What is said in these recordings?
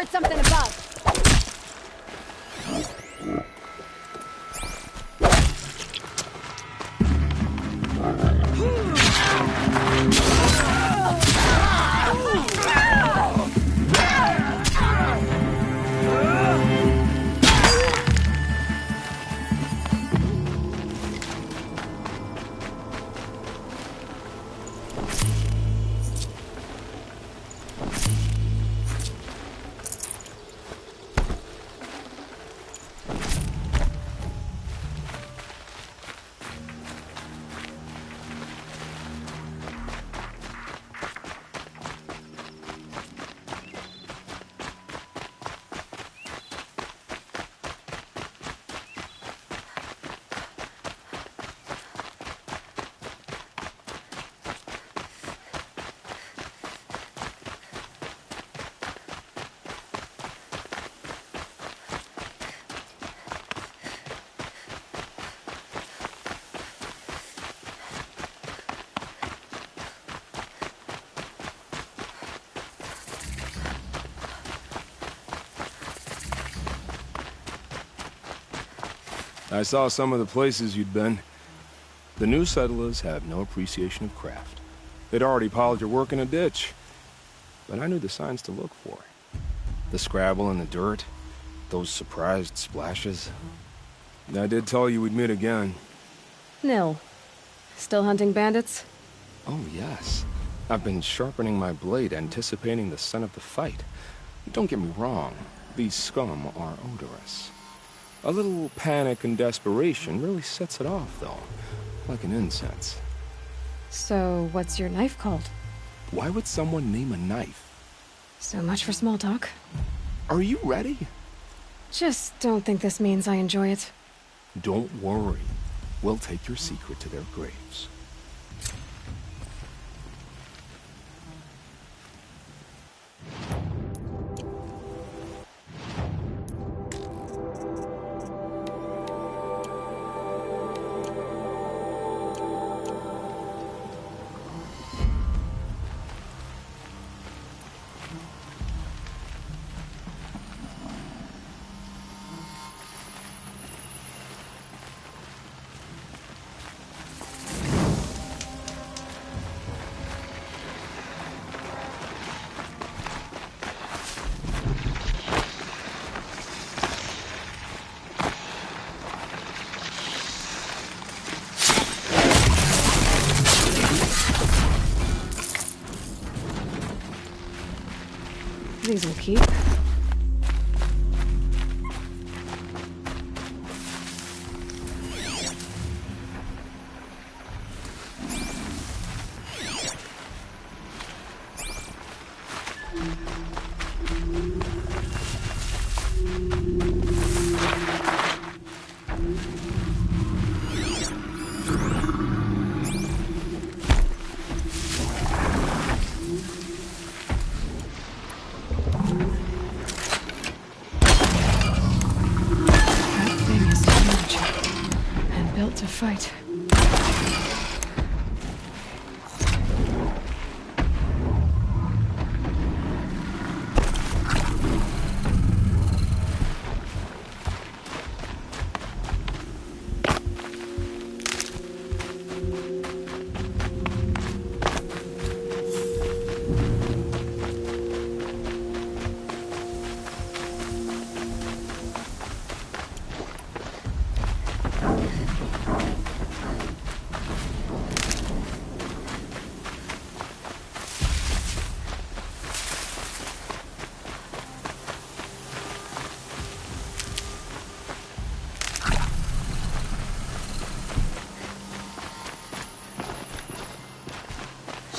heard something above. I saw some of the places you'd been. The new settlers have no appreciation of craft. They'd already piled your work in a ditch. But I knew the signs to look for. The scrabble in the dirt, those surprised splashes. I did tell you we'd meet again. Nil. Still hunting bandits? Oh, yes. I've been sharpening my blade, anticipating the scent of the fight. Don't get me wrong, these scum are odorous. A little panic and desperation really sets it off, though, like an incense. So, what's your knife called? Why would someone name a knife? So much for small talk. Are you ready? Just don't think this means I enjoy it. Don't worry. We'll take your secret to their graves. These will keep. To fight.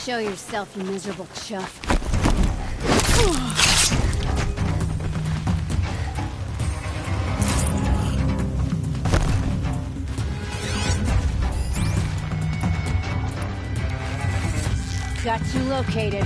Show yourself, you miserable chuff. Got you located.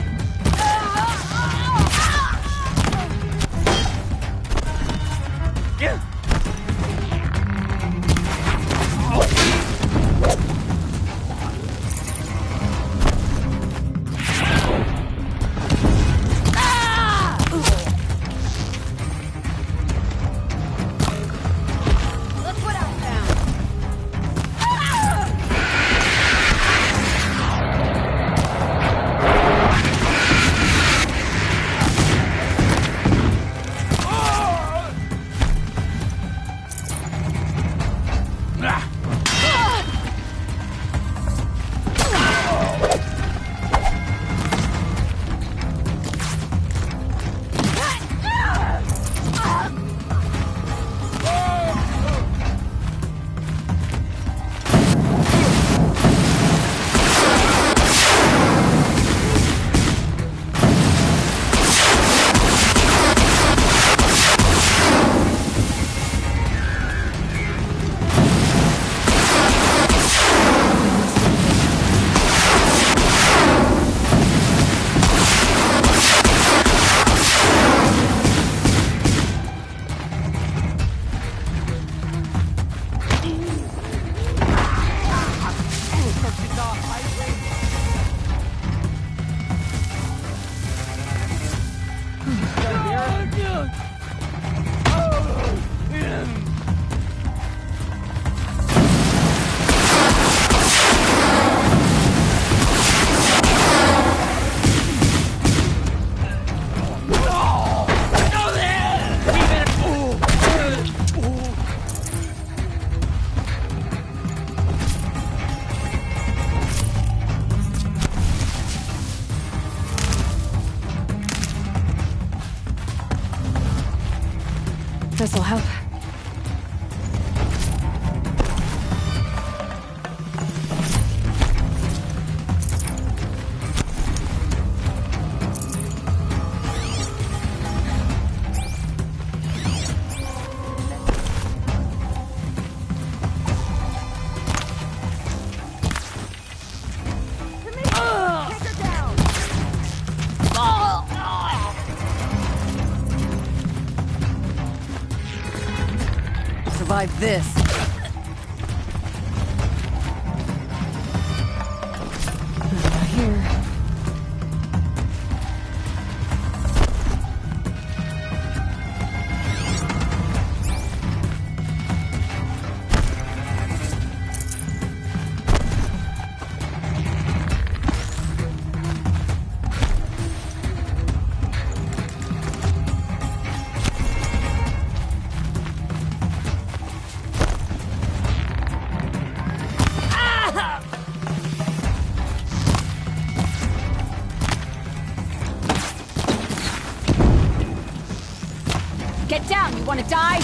This'll help. Survive this. Not here. Get down, you wanna die?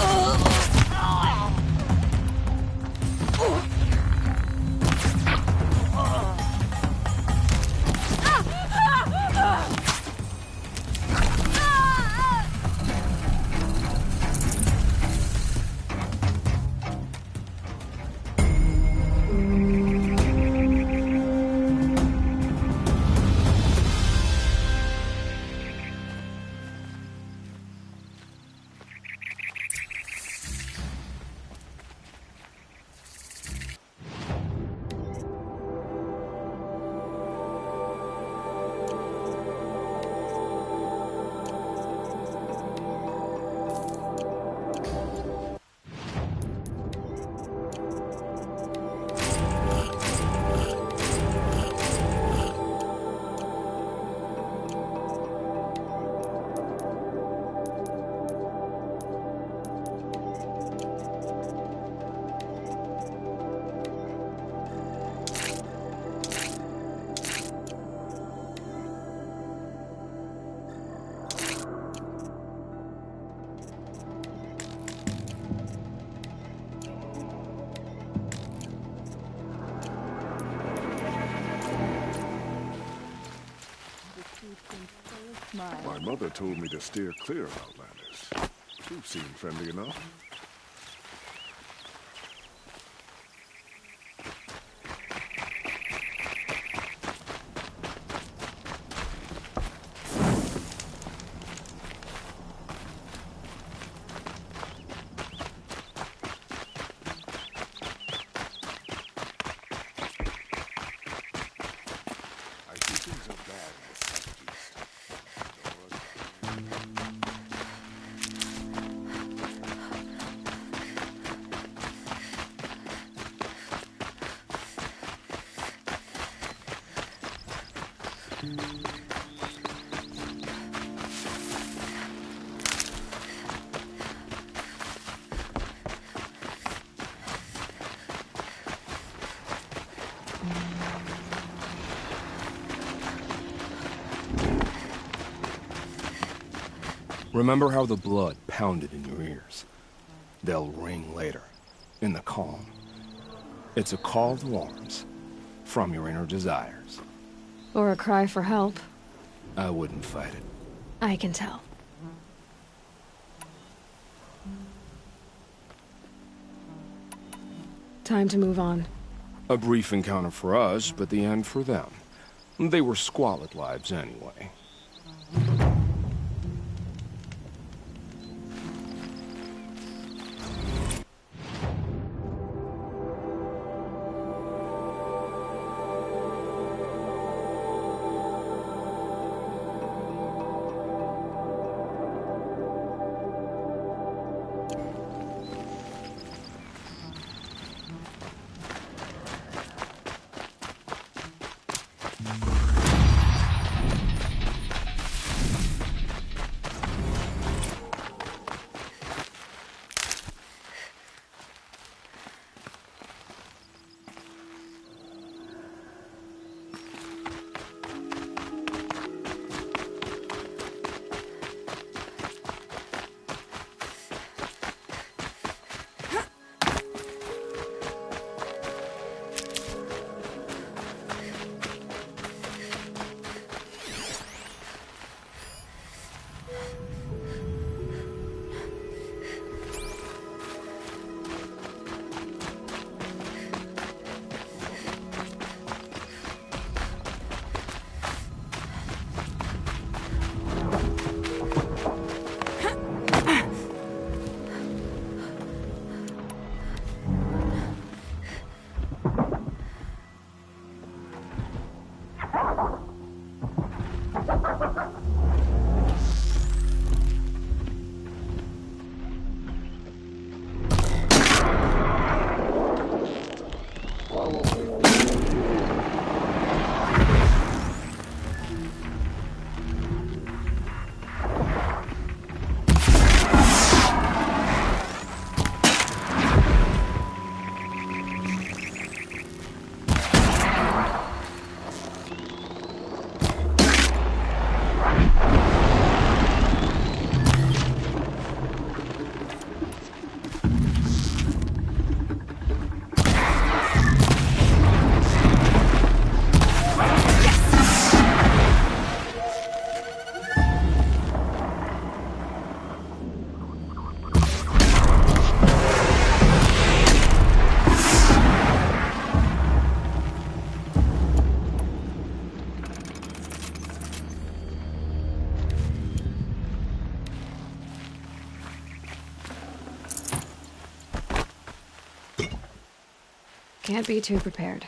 My mother told me to steer clear of Outlanders. You seem friendly enough. I see things are bad in the southeast. Remember how the blood pounded in your ears? They'll ring later, in the calm. It's a call to arms, from your inner desires. Or a cry for help. I wouldn't fight it. I can tell. Time to move on. A brief encounter for us, but the end for them. They were squalid lives anyway. Can't be too prepared.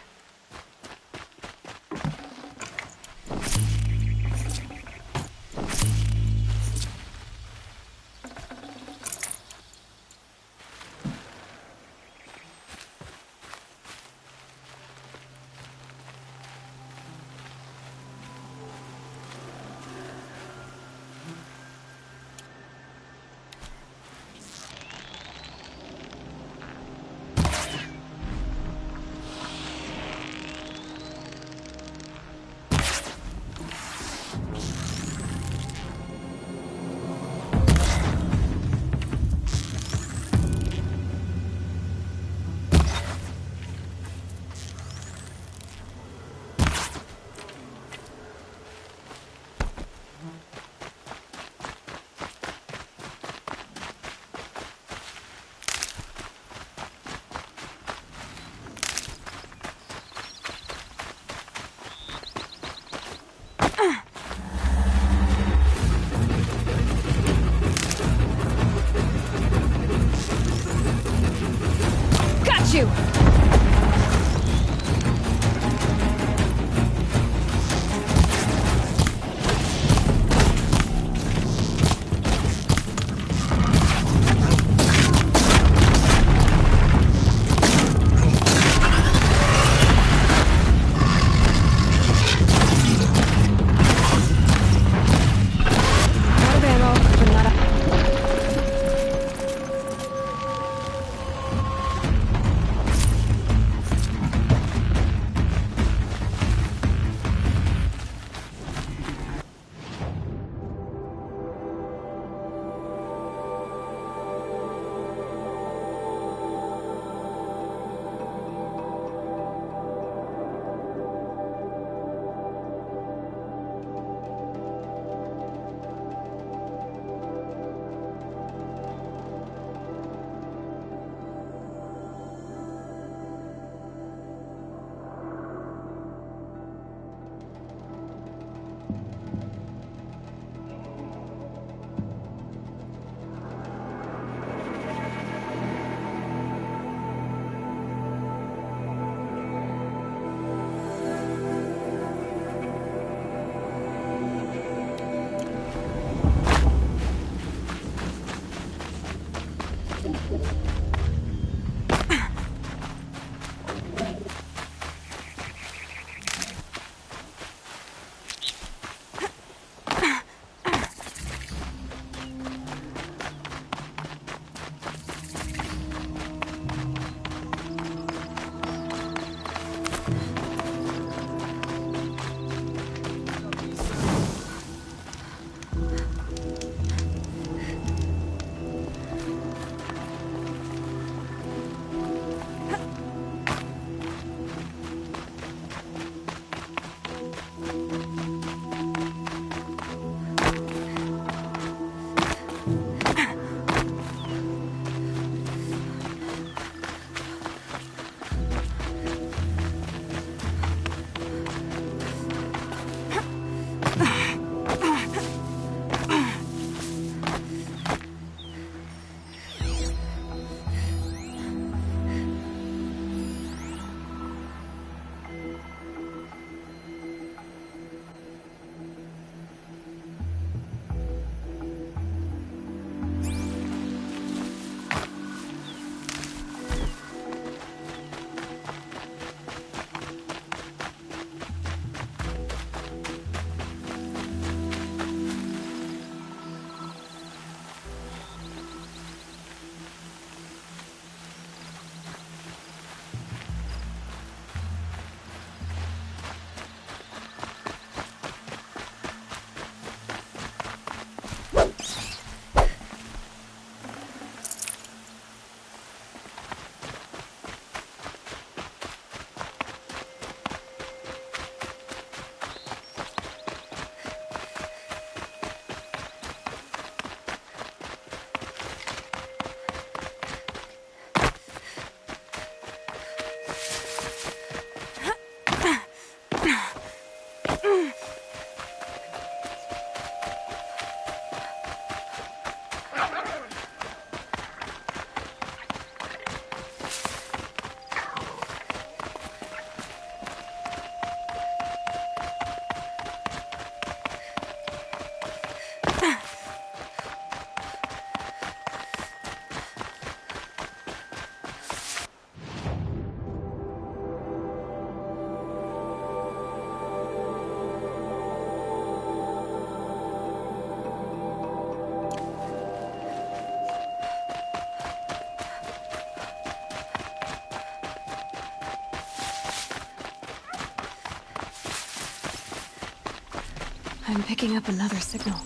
I'm picking up another signal.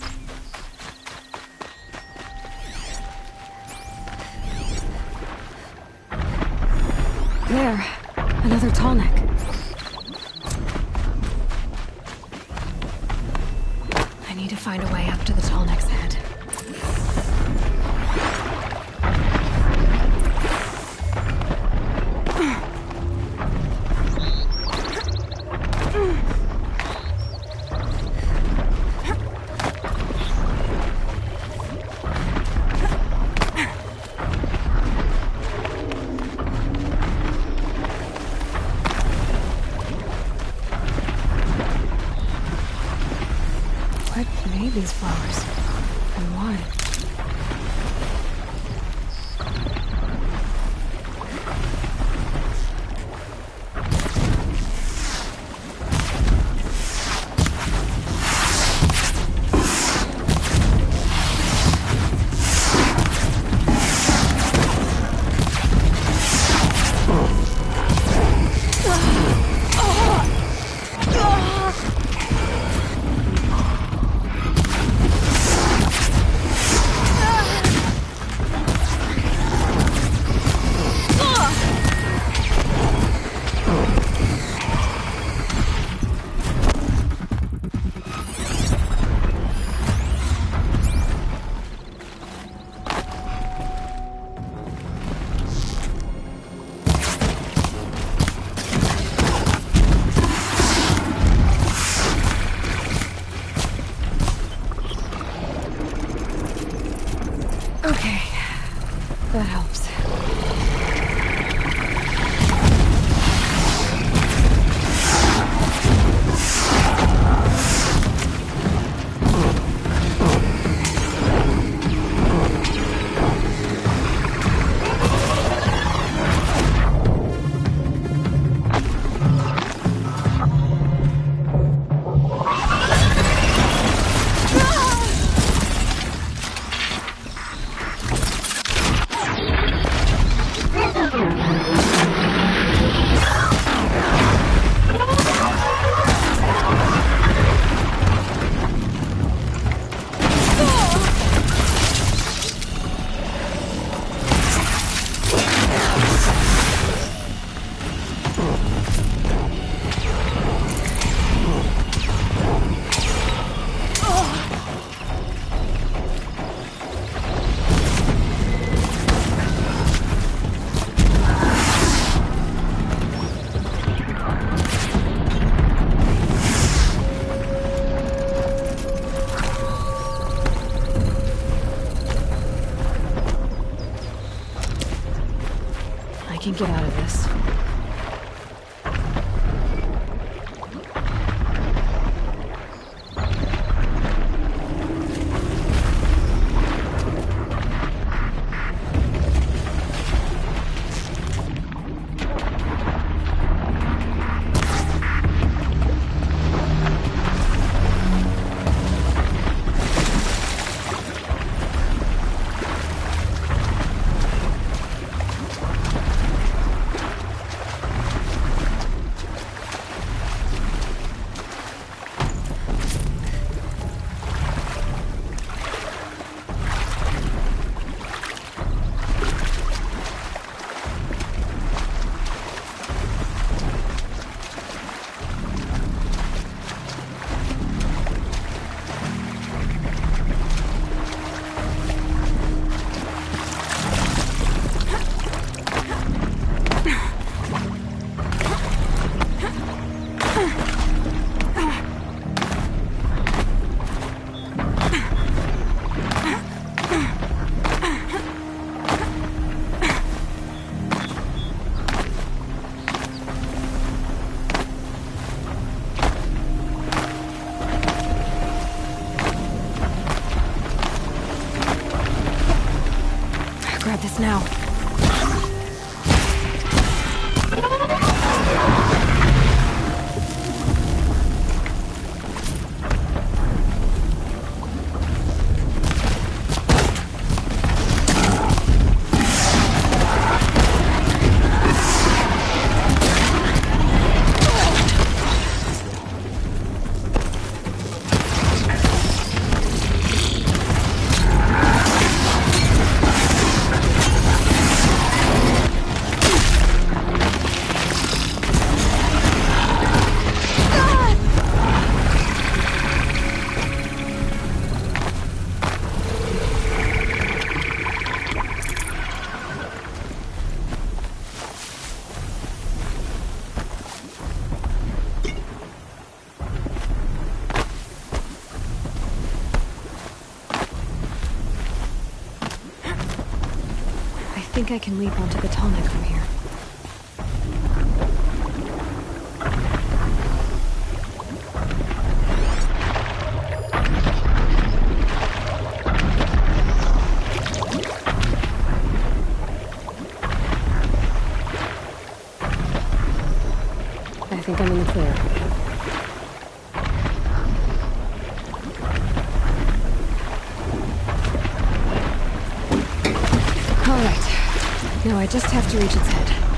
There. Another tall neck. I need to find a way up to the tall neck's head. What made these flowers? And why? Okay, that helps. I can get out of this. Grab this now. think I can leap onto the tall neck from here. I think I'm in the clear. All right. Now I just have to reach its head.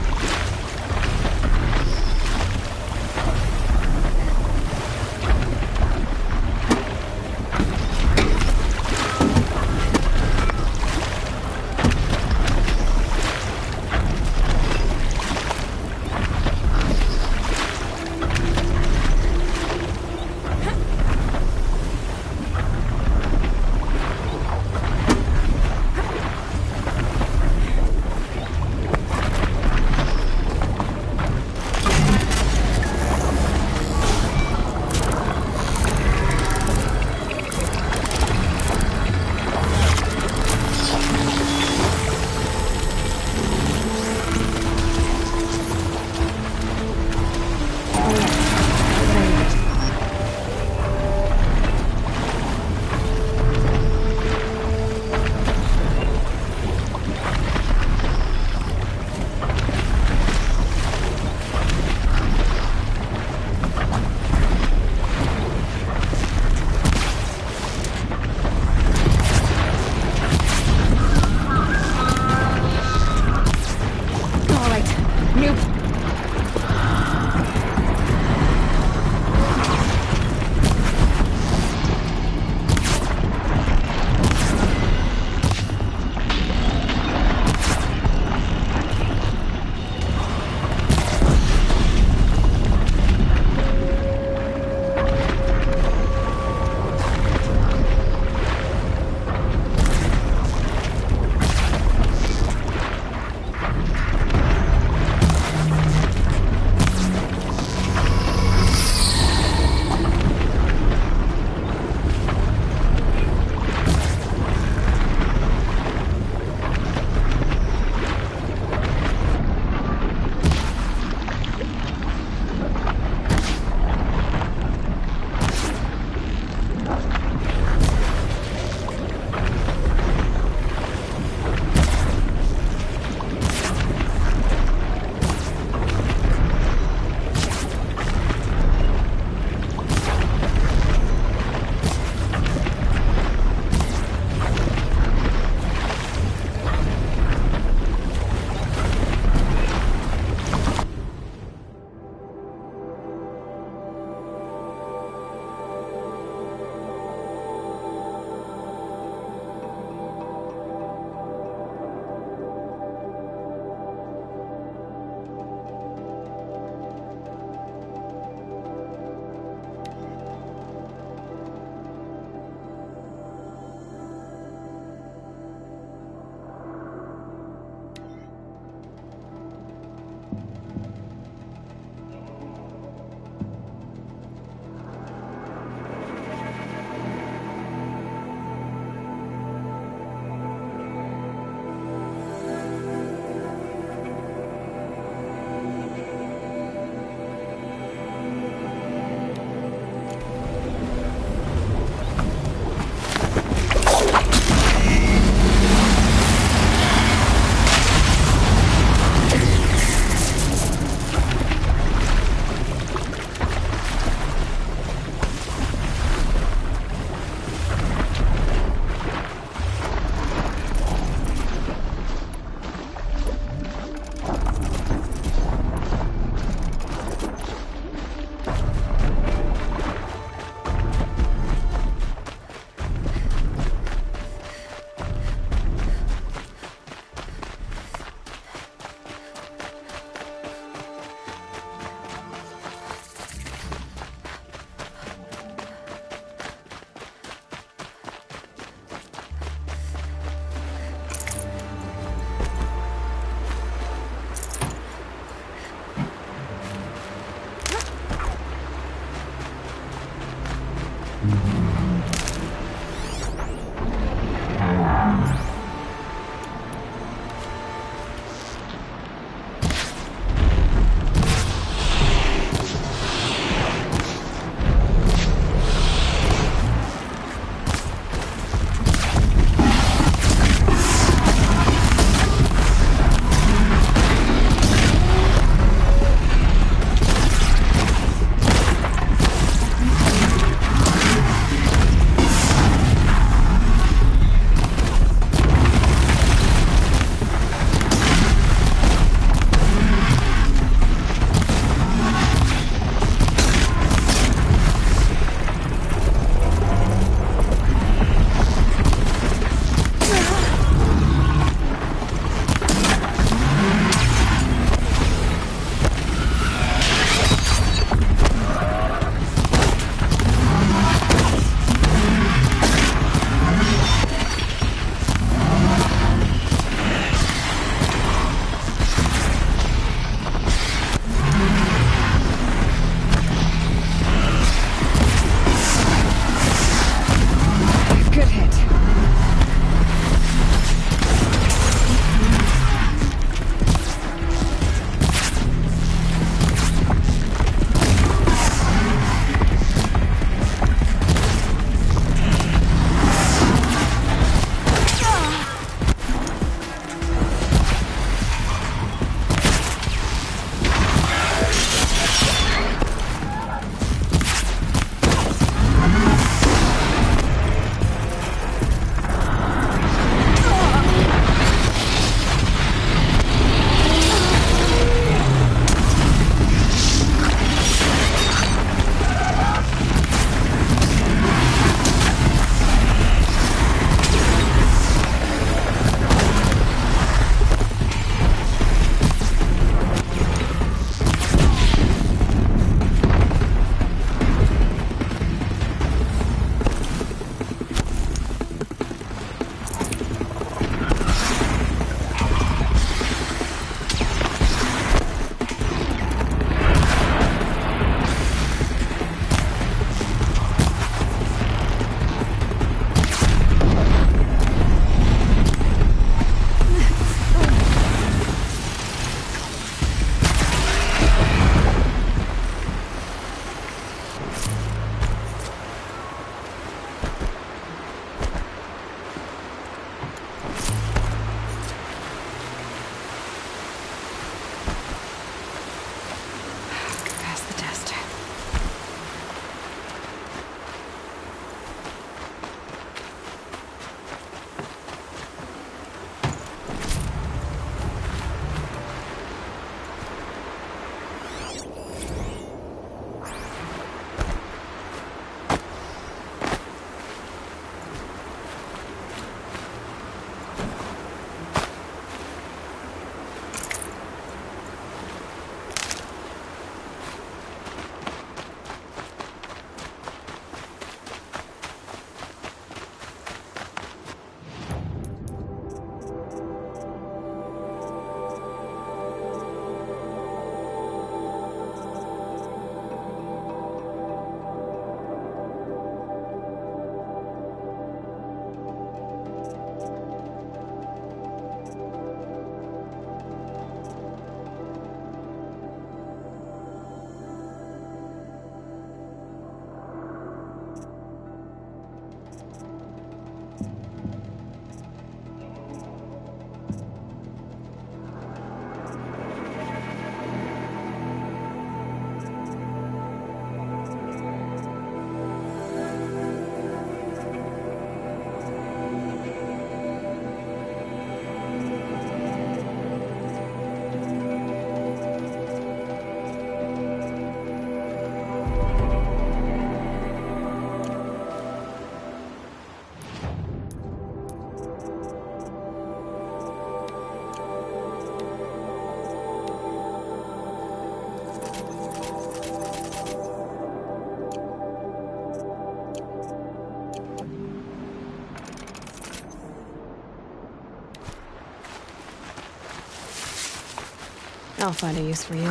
I'll find a use for you.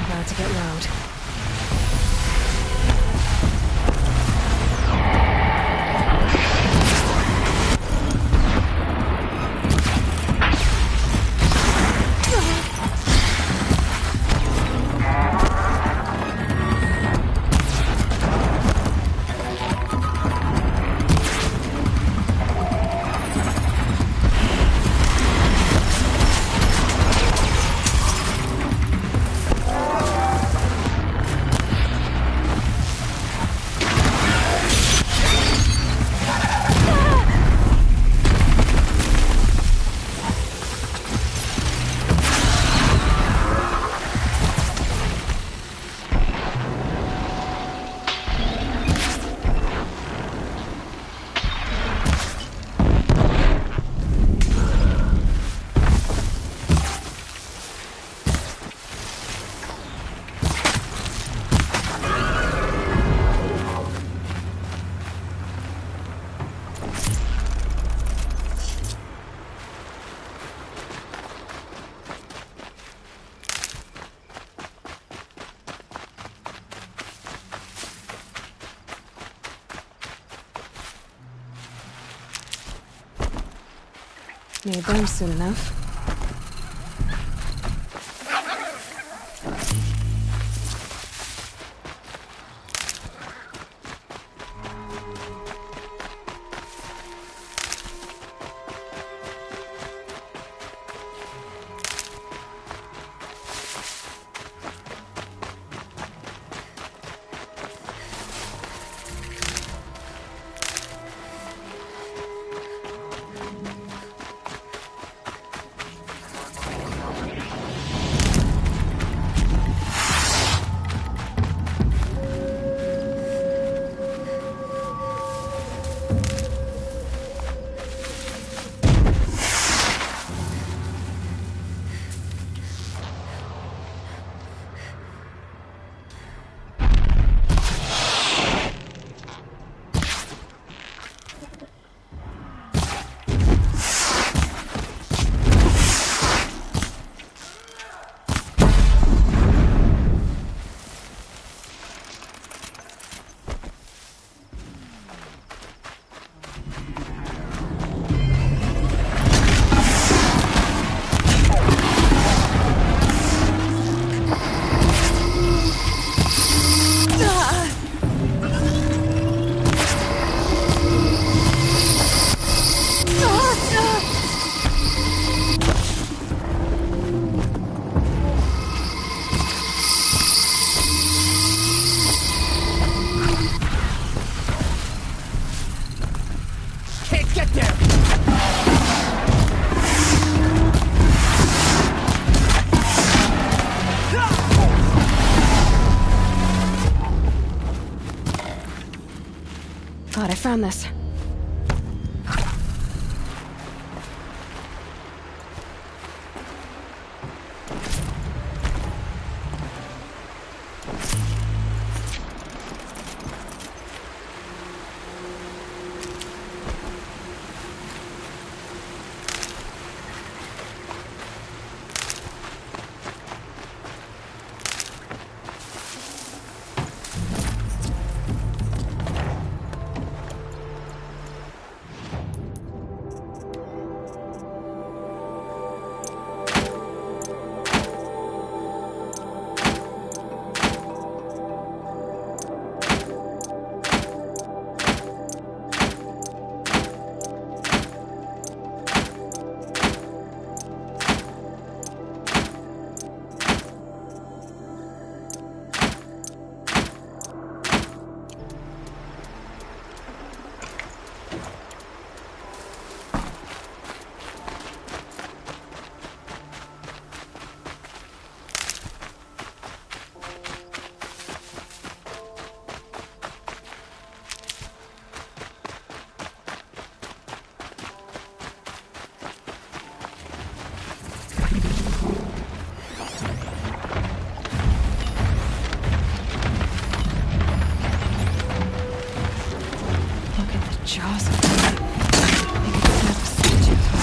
About to get loud. May burn soon enough. God, I found this. jaws of them. They could snap a statue through.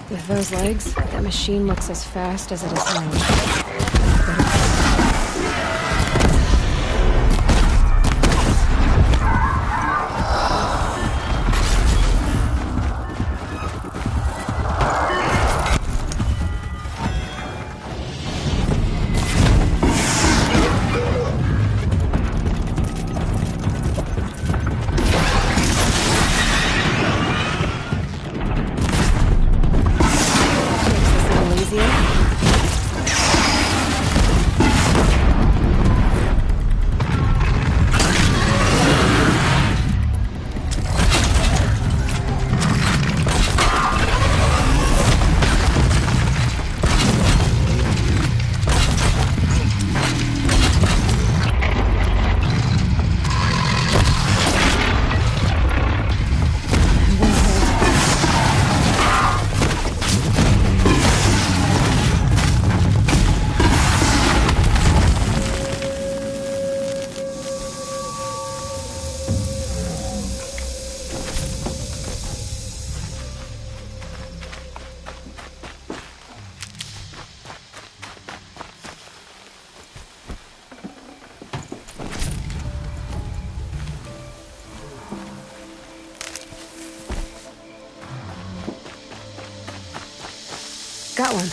With those legs, that machine looks as fast as it is loud. Got one.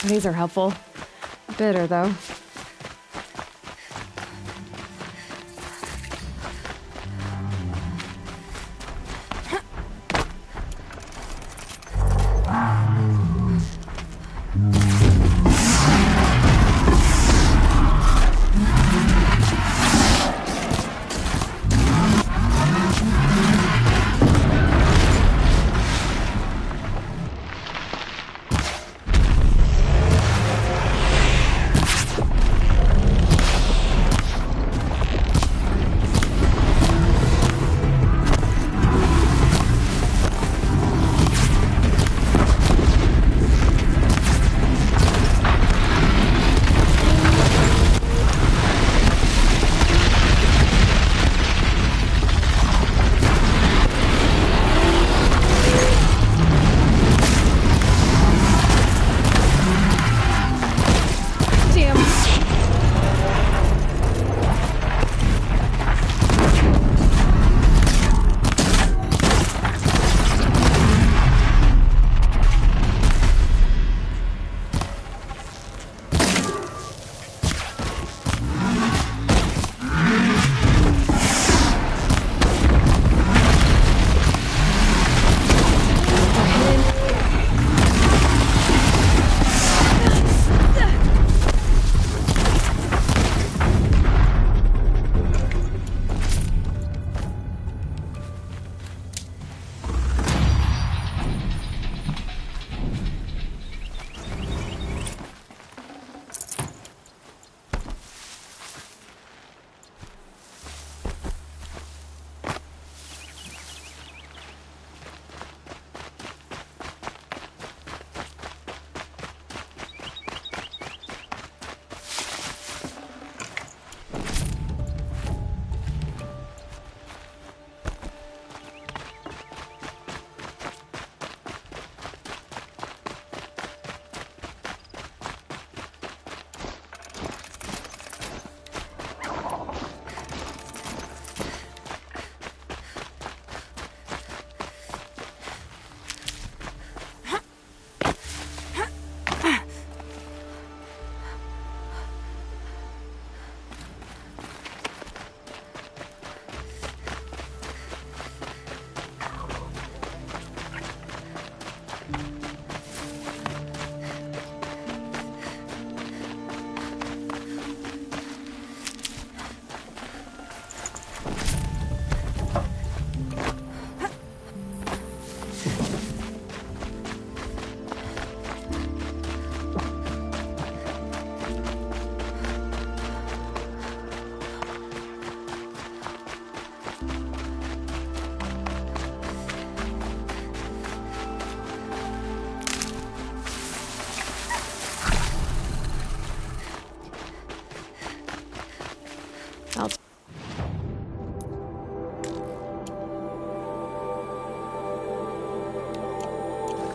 These are helpful. Bitter, though.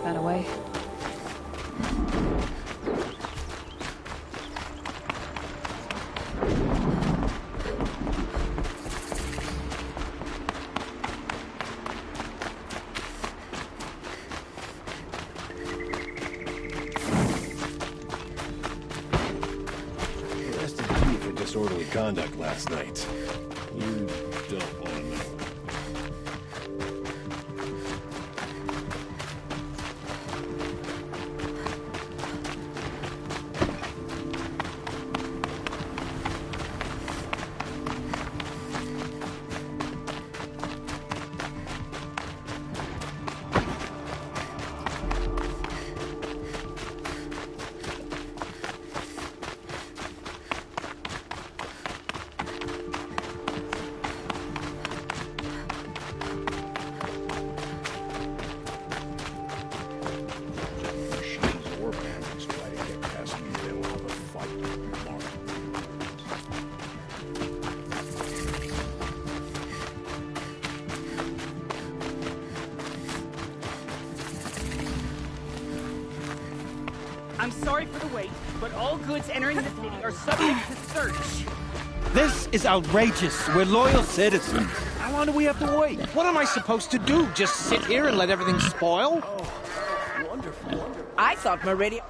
That away. Arrested you for disorderly conduct last night. You don't want to know. I'm sorry for the wait, but all goods entering the city are subject to search. This is outrageous. We're loyal citizens. How long do we have to wait? What am I supposed to do? Just sit here and let everything spoil? I thought Meridian...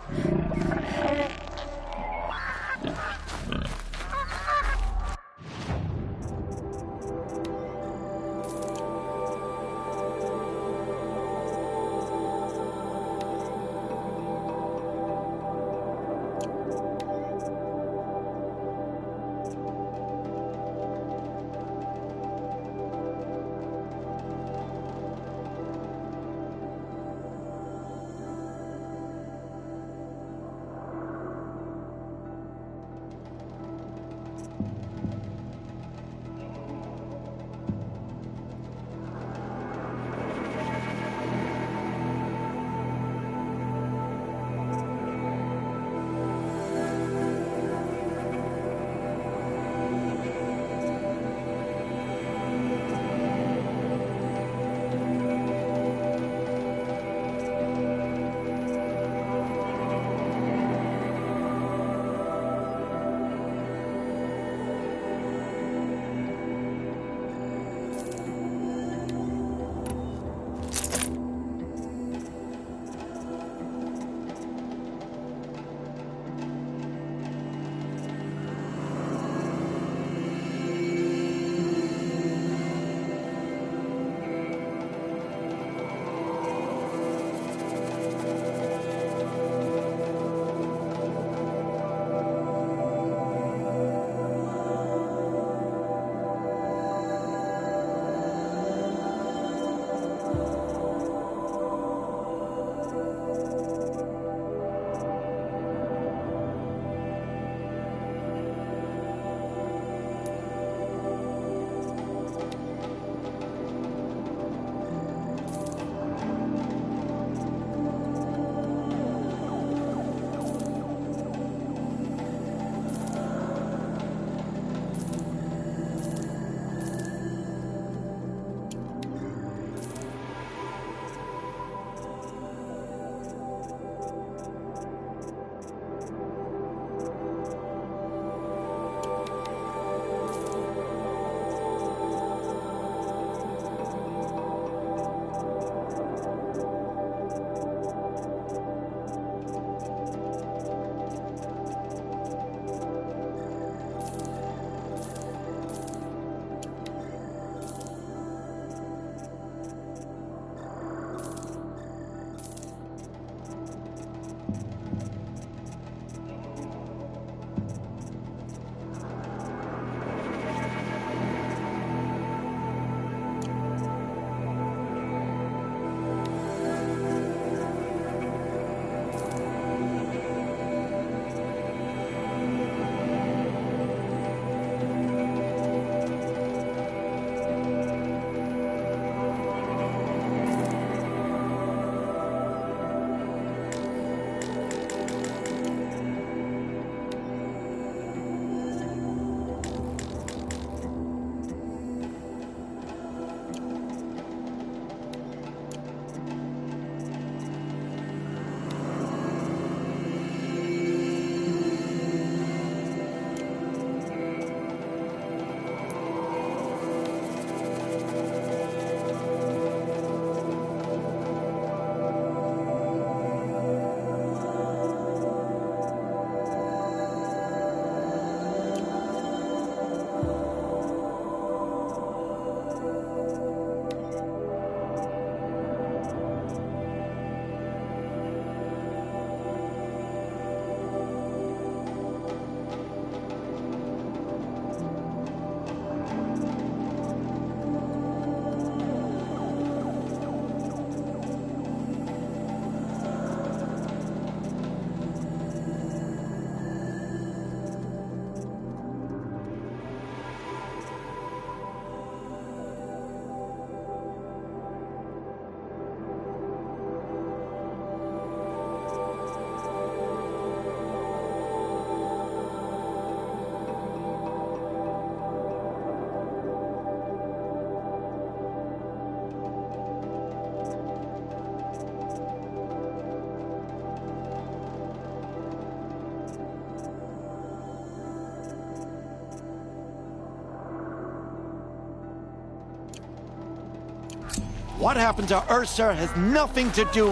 What happened to Ursa has nothing to do...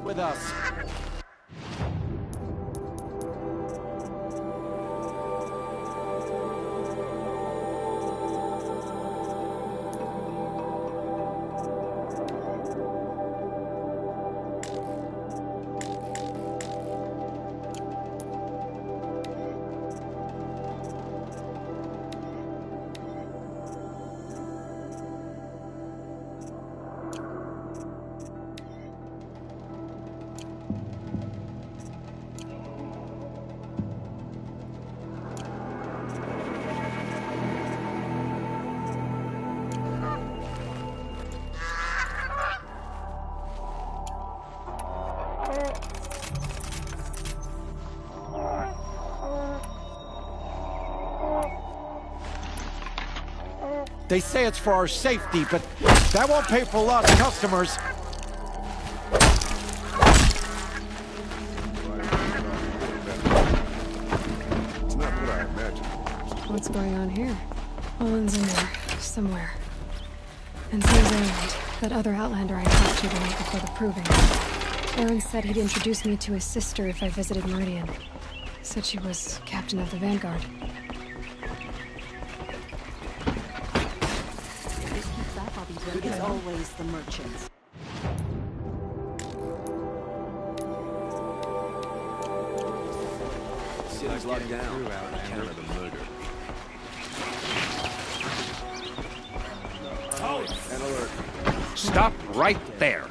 with us. They say it's for our safety, but that won't pay for a lot of customers. It's not what I imagined. What's going on here? Owen's in there, somewhere. And so's Erend, that other Outlander I talked to the night before the proving. Erend said he'd introduce me to his sister if I visited Meridian. Said she was captain of the Vanguard. It's always the merchants. City's locked down. Account of the murder. An alert. Stop right there.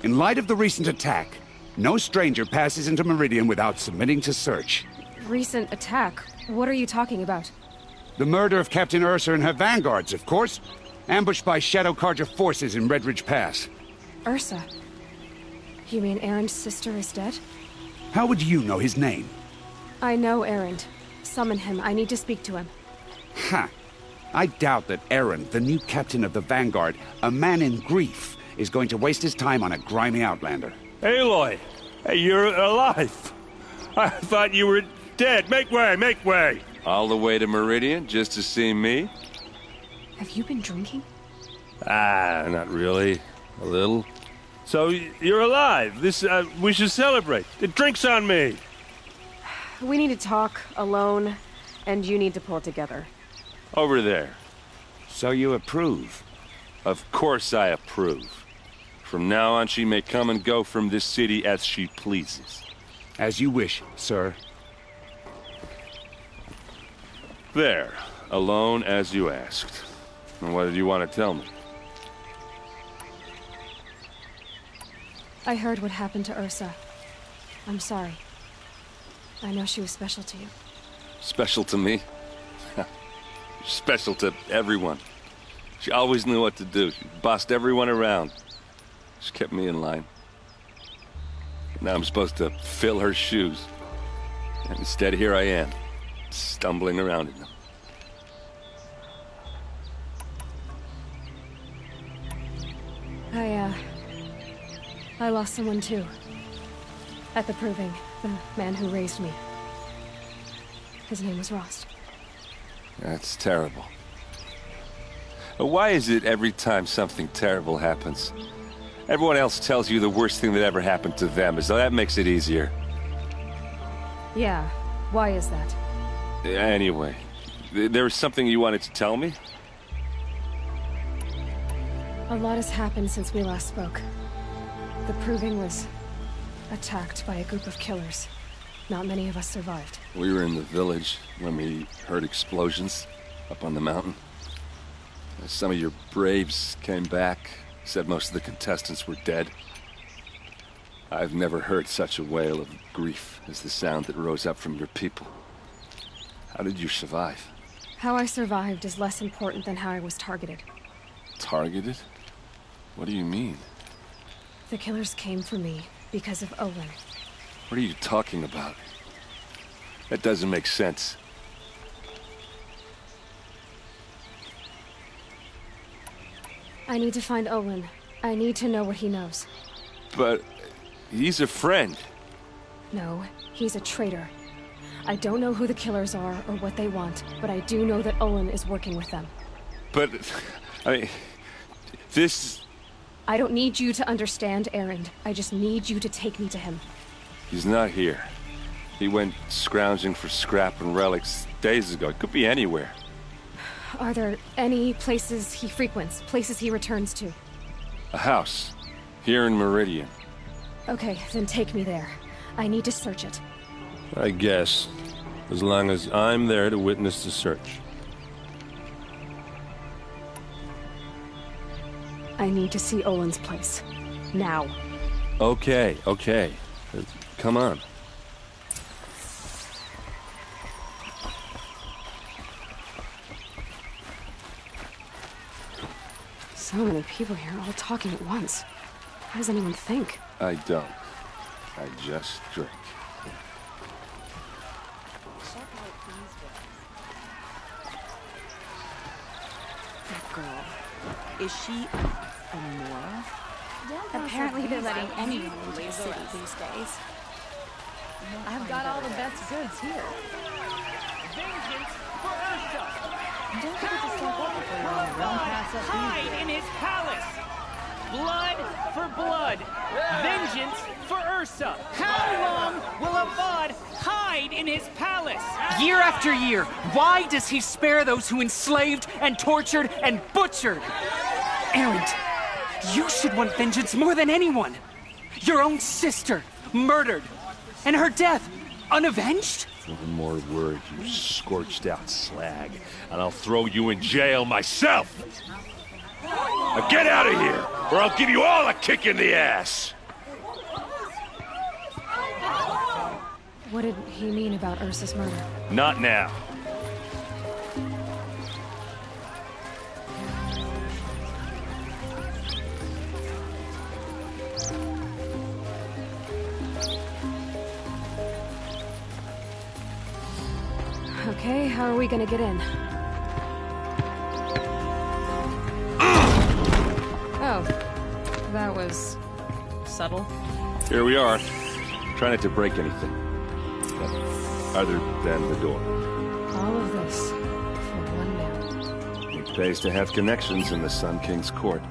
In light of the recent attack, no stranger passes into Meridian without submitting to search. Recent attack? What are you talking about? The murder of Captain Ursa and her vanguards, of course. Ambushed by Shadow Carja forces in Redridge Pass. Ursa? You mean Erend's sister is dead? How would you know his name? I know Erend. Summon him. I need to speak to him. Ha! I doubt that Erend, the new captain of the Vanguard, a man in grief, is going to waste his time on a grimy outlander. Aloy! Hey, you're alive! I thought you were dead. Make way, make way! All the way to Meridian just to see me? Have you been drinking? Ah, not really. A little. So, you're alive. We should celebrate. The drink's on me. We need to talk, alone, and you need to pull it together. Over there. So you approve? Of course I approve. From now on, she may come and go from this city as she pleases. As you wish, sir. There. Alone as you asked. And what did you want to tell me? I heard what happened to Ursa. I'm sorry. I know she was special to you. Special to me? Special to everyone. She always knew what to do. She bossed everyone around. She kept me in line. Now I'm supposed to fill her shoes. And instead, here I am, stumbling around in them. I lost someone too. At the proving, the man who raised me. His name was Rost. That's terrible. Why is it every time something terrible happens, everyone else tells you the worst thing that ever happened to them, as though that makes it easier? Yeah, why is that? Anyway, there was something you wanted to tell me? A lot has happened since we last spoke. The proving was attacked by a group of killers. Not many of us survived. We were in the village when we heard explosions up on the mountain. Some of your braves came back, said most of the contestants were dead. I've never heard such a wail of grief as the sound that rose up from your people. How did you survive? How I survived is less important than how I was targeted. Targeted? What do you mean? The killers came for me because of Owen. What are you talking about? That doesn't make sense. I need to find Olin. I need to know what he knows. But he's a friend. No, he's a traitor. I don't know who the killers are or what they want, but I do know that Olin is working with them. But, I mean, this... I don't need you to understand, Erend. I just need you to take me to him. He's not here. He went scrounging for scrap and relics days ago. It could be anywhere. Are there any places he frequents, places he returns to? A house. Here in Meridian. Okay, then take me there. I need to search it. I guess. As long as I'm there to witness the search. I need to see Olin's place. Now. Okay. Come on. So many people here, all talking at once. How does anyone think? I don't. I just drink. That girl. Is she a Nora? Apparently they're letting anyone into the city these days. I've got all the best goods here. Vengeance for Ursa! Don't forget to step up before you're on the run pass up Hide in his palace! Blood for blood! Vengeance for Ursa! How long will Avad hide in his palace? Year after year, why does he spare those who enslaved and tortured and butchered? Erend, you should want vengeance more than anyone. Your own sister, murdered, and her death, unavenged? One more word, you scorched out slag, and I'll throw you in jail myself! Now get out of here, or I'll give you all a kick in the ass! What did he mean about Ursa's murder? Not now. Okay, how are we gonna get in? Oh, that was subtle. Here we are. Try not to break anything. Other than the door. All of this for one man. It pays to have connections in the Sun King's court.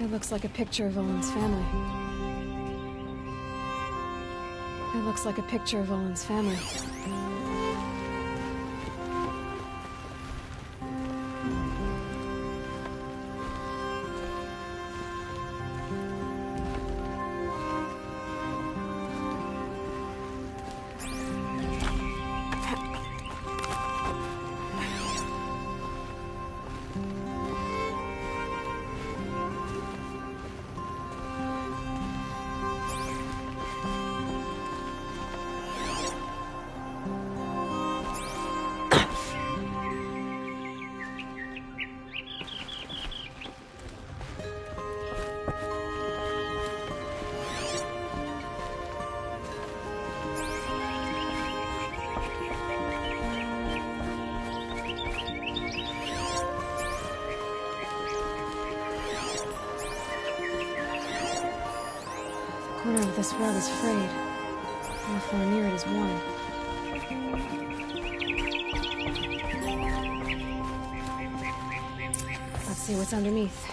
It looks like a picture of Olin's family. It looks like a picture of Olin's family. The corner of this road is frayed. How far near it is worn. Let's see what's underneath.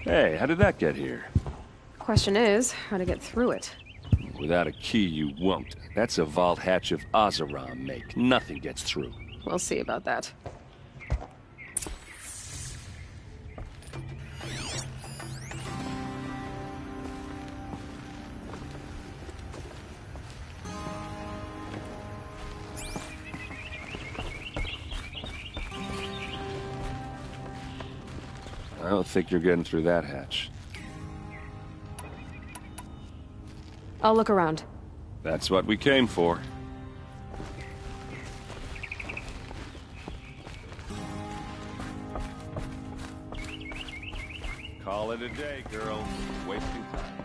Hey, how did that get here? Question is, how to get through it. Without a key, you won't. That's a vault hatch of Oseram make. Nothing gets through. We'll see about that. I don't think you're getting through that hatch. I'll look around. That's what we came for. Call it a day, girl. Wasting time.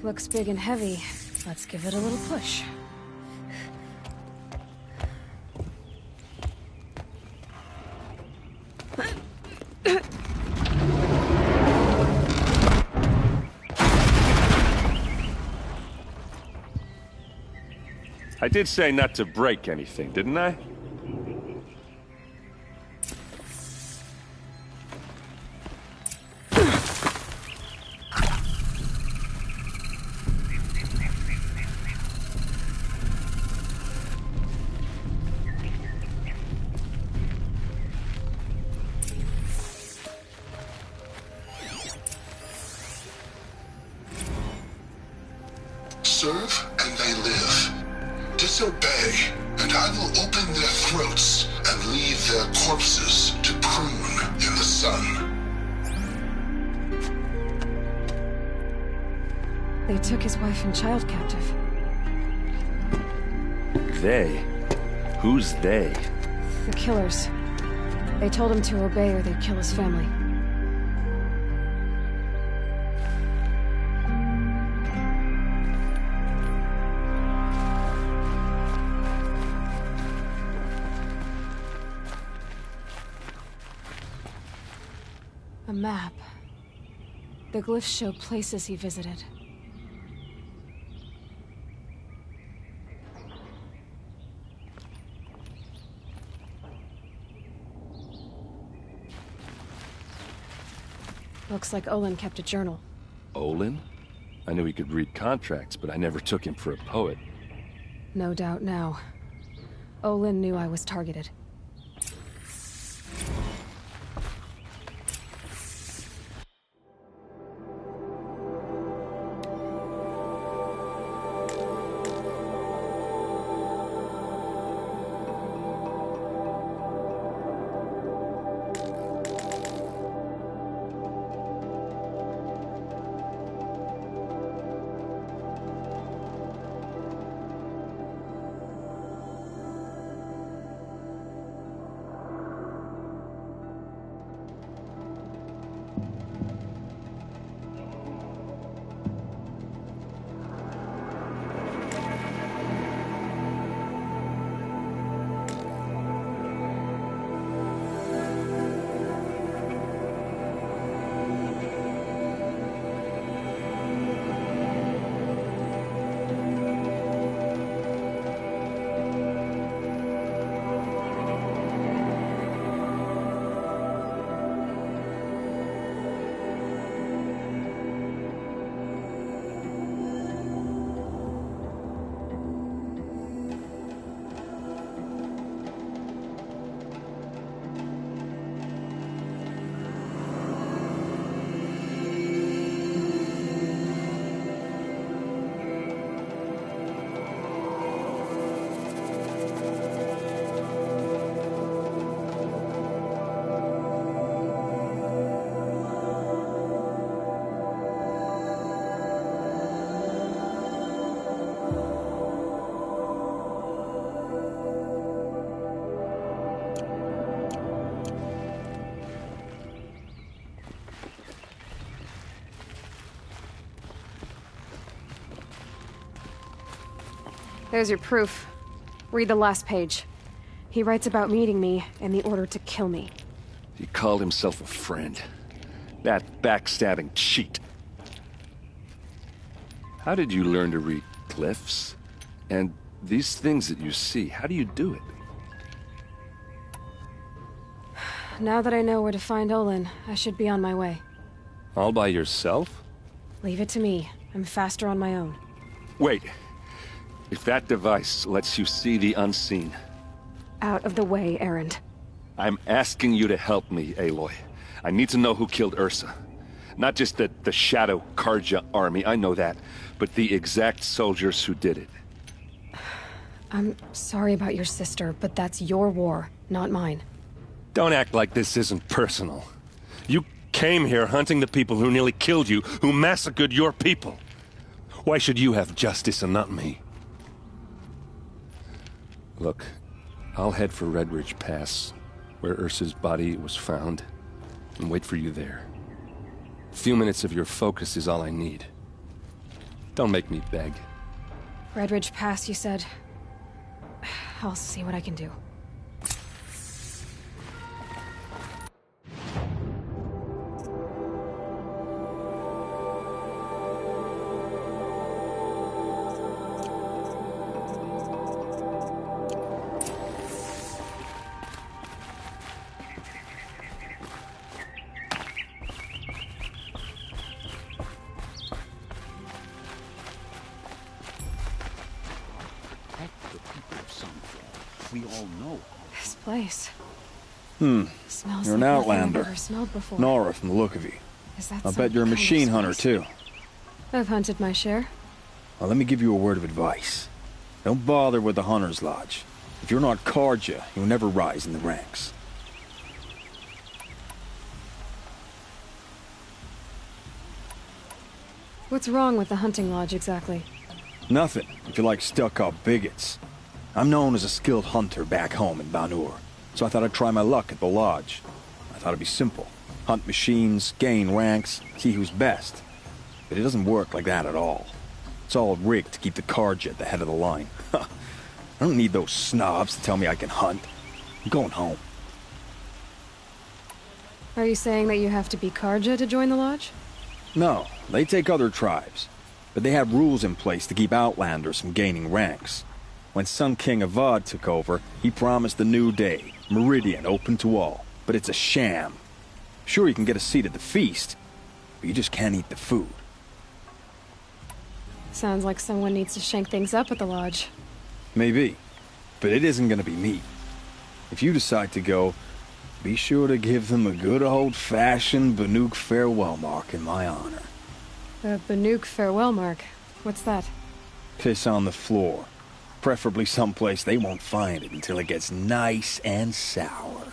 Looks big and heavy. Let's give it a little push. I did say not to break anything, didn't I? Serve and they live. Disobey, and I will open their throats and leave their corpses to prune in the sun. They took his wife and child captive. They? Who's they? The killers. They told him to obey or they'd kill his family. A map. The glyphs show places he visited. Looks like Olin kept a journal. Olin? I knew he could read contracts, but I never took him for a poet. No doubt now. Olin knew I was targeted. There's your proof. Read the last page. He writes about meeting me and the order to kill me. He called himself a friend. That backstabbing cheat. How did you learn to read glyphs? And these things that you see, how do you do it? Now that I know where to find Olin, I should be on my way. All by yourself? Leave it to me. I'm faster on my own. Wait. If that device lets you see the unseen... Out of the way, Erend. I'm asking you to help me, Aloy. I need to know who killed Ursa. Not just the Shadow Karja army, I know that, but the exact soldiers who did it. I'm sorry about your sister, but that's your war, not mine. Don't act like this isn't personal. You came here hunting the people who nearly killed you, who massacred your people. Why should you have justice and not me? Look, I'll head for Red Ridge Pass, where Ursa's body was found, and wait for you there. A few minutes of your focus is all I need. Don't make me beg. Red Ridge Pass, you said? I'll see what I can do. We all know. This place. Smells You're an like nothing I've outlander. ever smelled before. Nora from the look of you. Is that I'll some bet you're a kind of machine hunter, spice? too. I've hunted my share. Well, let me give you a word of advice. Don't bother with the Hunter's Lodge. If you're not Karja, you'll never rise in the ranks. What's wrong with the hunting lodge, exactly? Nothing, if you like stuck-up bigots. I'm known as a skilled hunter back home in Banur, so I thought I'd try my luck at the lodge. I thought it'd be simple. Hunt machines, gain ranks, see who's best. But it doesn't work like that at all. It's all rigged to keep the Karja at the head of the line. I don't need those snobs to tell me I can hunt. I'm going home. Are you saying that you have to be Karja to join the lodge? No, they take other tribes. But they have rules in place to keep outlanders from gaining ranks. When Sun King Avad took over, he promised a new day, Meridian open to all. But it's a sham. Sure, you can get a seat at the feast, but you just can't eat the food. Sounds like someone needs to shank things up at the lodge. Maybe, but it isn't gonna be me. If you decide to go, be sure to give them a good old-fashioned Banuk farewell mark in my honor. The Banuk farewell mark. What's that? Piss on the floor. Preferably someplace they won't find it until it gets nice and sour.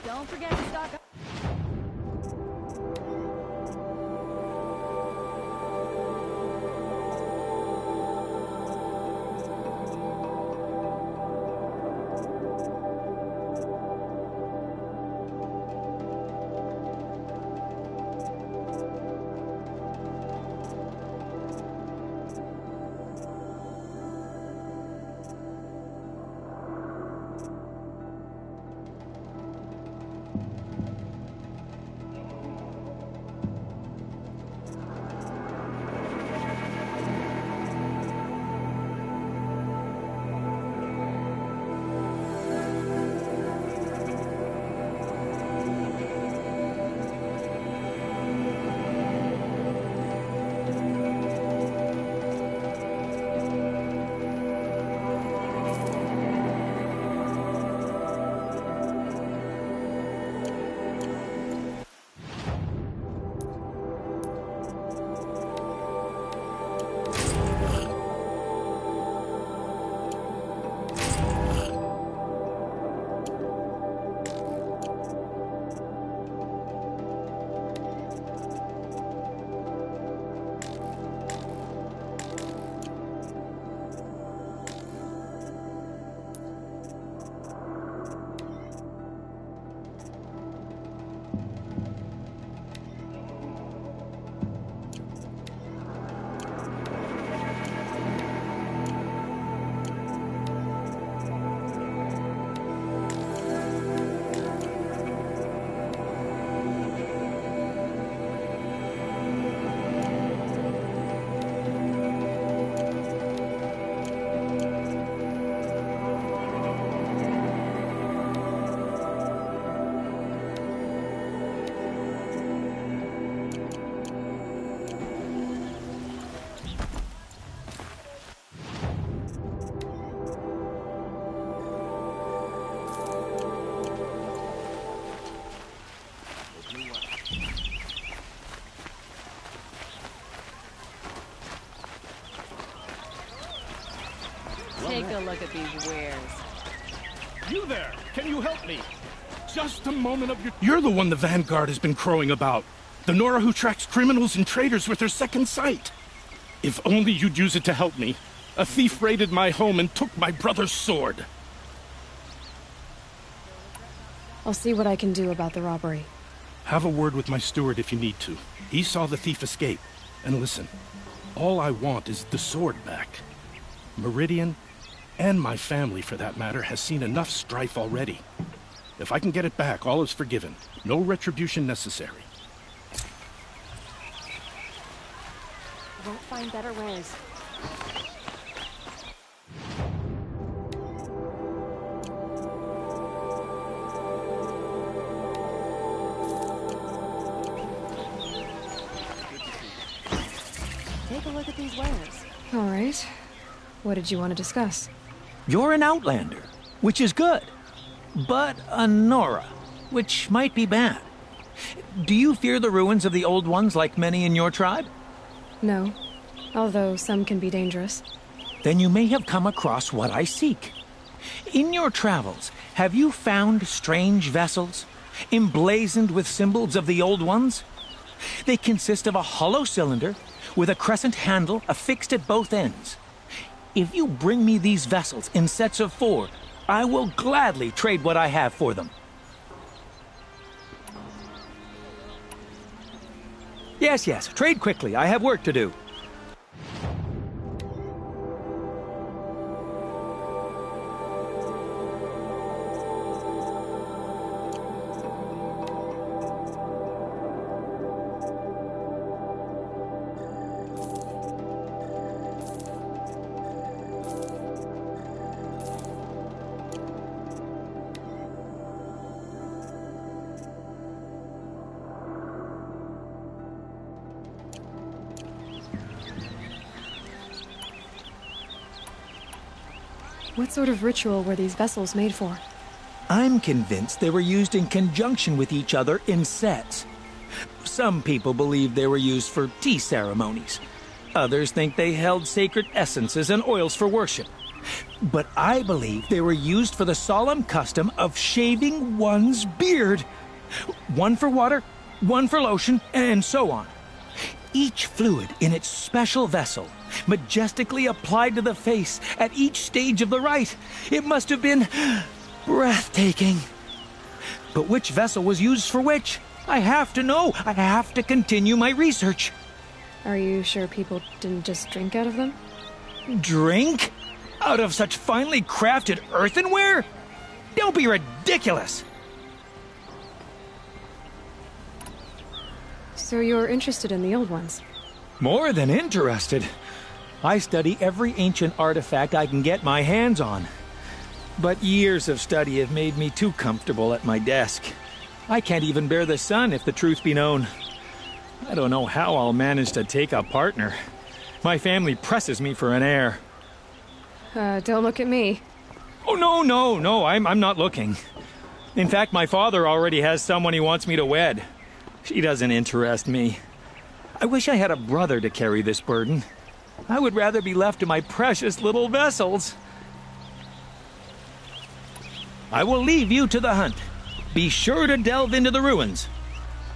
Don't forget to stock up. Take a look at these wares. You there! Can you help me? Just a moment of your... You're the one the Vanguard has been crowing about. The Nora who tracks criminals and traitors with her second sight. If only you'd use it to help me. A thief raided my home and took my brother's sword. I'll see what I can do about the robbery. Have a word with my steward if you need to. He saw the thief escape. And listen, all I want is the sword back. Meridian, and my family for that matter, has seen enough strife already. If I can get it back, all is forgiven. No retribution necessary. Won't find better wares. Take a look at these wares. All right. What did you want to discuss? You're an outlander, which is good. But a Nora, which might be bad. Do you fear the ruins of the old ones like many in your tribe? No, although some can be dangerous. Then you may have come across what I seek. In your travels, have you found strange vessels, emblazoned with symbols of the old ones? They consist of a hollow cylinder with a crescent handle affixed at both ends. If you bring me these vessels in sets of 4, I will gladly trade what I have for them. Yes, trade quickly. I have work to do. What sort of ritual were these vessels made for? I'm convinced they were used in conjunction with each other in sets. Some people believe they were used for tea ceremonies. Others think they held sacred essences and oils for worship. But I believe they were used for the solemn custom of shaving one's beard. One for water, one for lotion, and so on. Each fluid in its special vessel, majestically applied to the face at each stage of the rite. It must have been breathtaking. But which vessel was used for which? I have to know. I have to continue my research. Are you sure people didn't just drink out of them? Drink? Out of such finely crafted earthenware? Don't be ridiculous! So you're interested in the old ones? More than interested. I study every ancient artifact I can get my hands on. But years of study have made me too comfortable at my desk. I can't even bear the sun, if the truth be known. I don't know how I'll manage to take a partner. My family presses me for an heir. Don't look at me. Oh, no, I'm not looking. In fact, my father already has someone he wants me to wed. She doesn't interest me. I wish I had a brother to carry this burden. I would rather be left to my precious little vessels. I will leave you to the hunt. Be sure to delve into the ruins.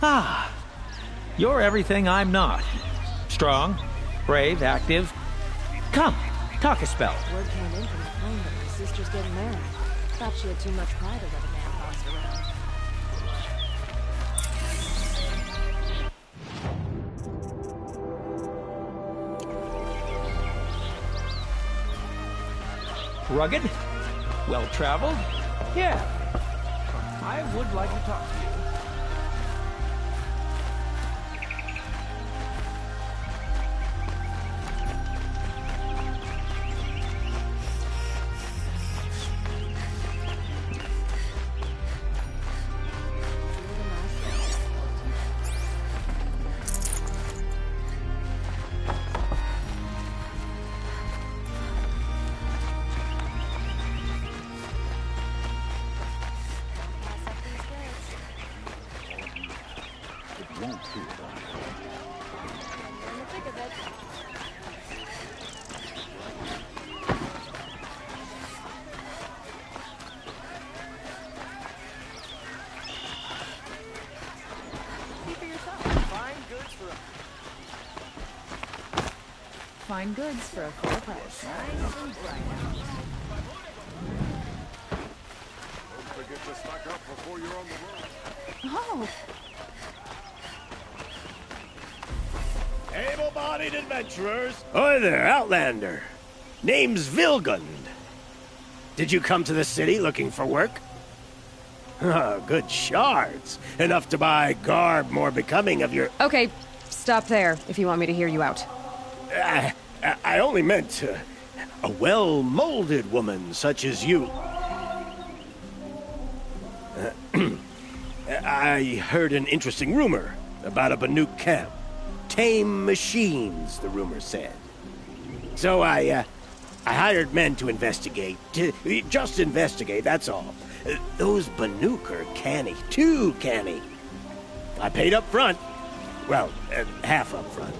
Ah, you're everything I'm not. Strong, brave, active. Come, talk a spell. Word came in from the plane that my sister's getting married. Thought she had too much pride to let a man boss around. Rugged? Well-traveled? Yeah. I would like to talk to you. fine goods for a fair price. Nice and bright. Don't forget to stock up before you're on the road. Oh, Able-bodied adventurers. Hi there, Outlander. Name's Vilgund. Did you come to the city looking for work? Ah, good shards. Enough to buy garb more becoming of your... Okay, stop there if you want me to hear you out. I only meant a well-molded woman such as you. I heard an interesting rumor about a Banuk camp. Tame machines, the rumor said. So I hired men to investigate. Just investigate, that's all. Those Banuk are canny. Too canny. I paid up front. Well, half up front.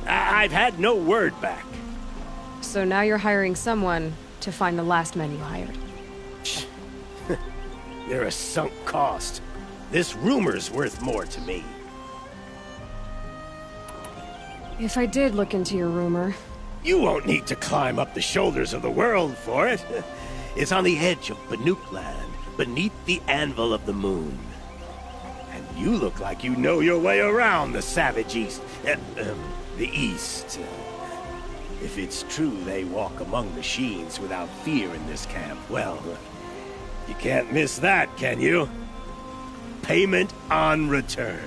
I've had no word back. So now you're hiring someone to find the last men you hired. They're a sunk cost. This rumor's worth more to me. If I did look into your rumor... You won't need to climb up the shoulders of the world for it. It's on the edge of Banuk land, beneath the anvil of the moon. And you look like you know your way around the savage east. The east. If it's true they walk among machines without fear in this camp, well, you can't miss that, can you? Payment on return.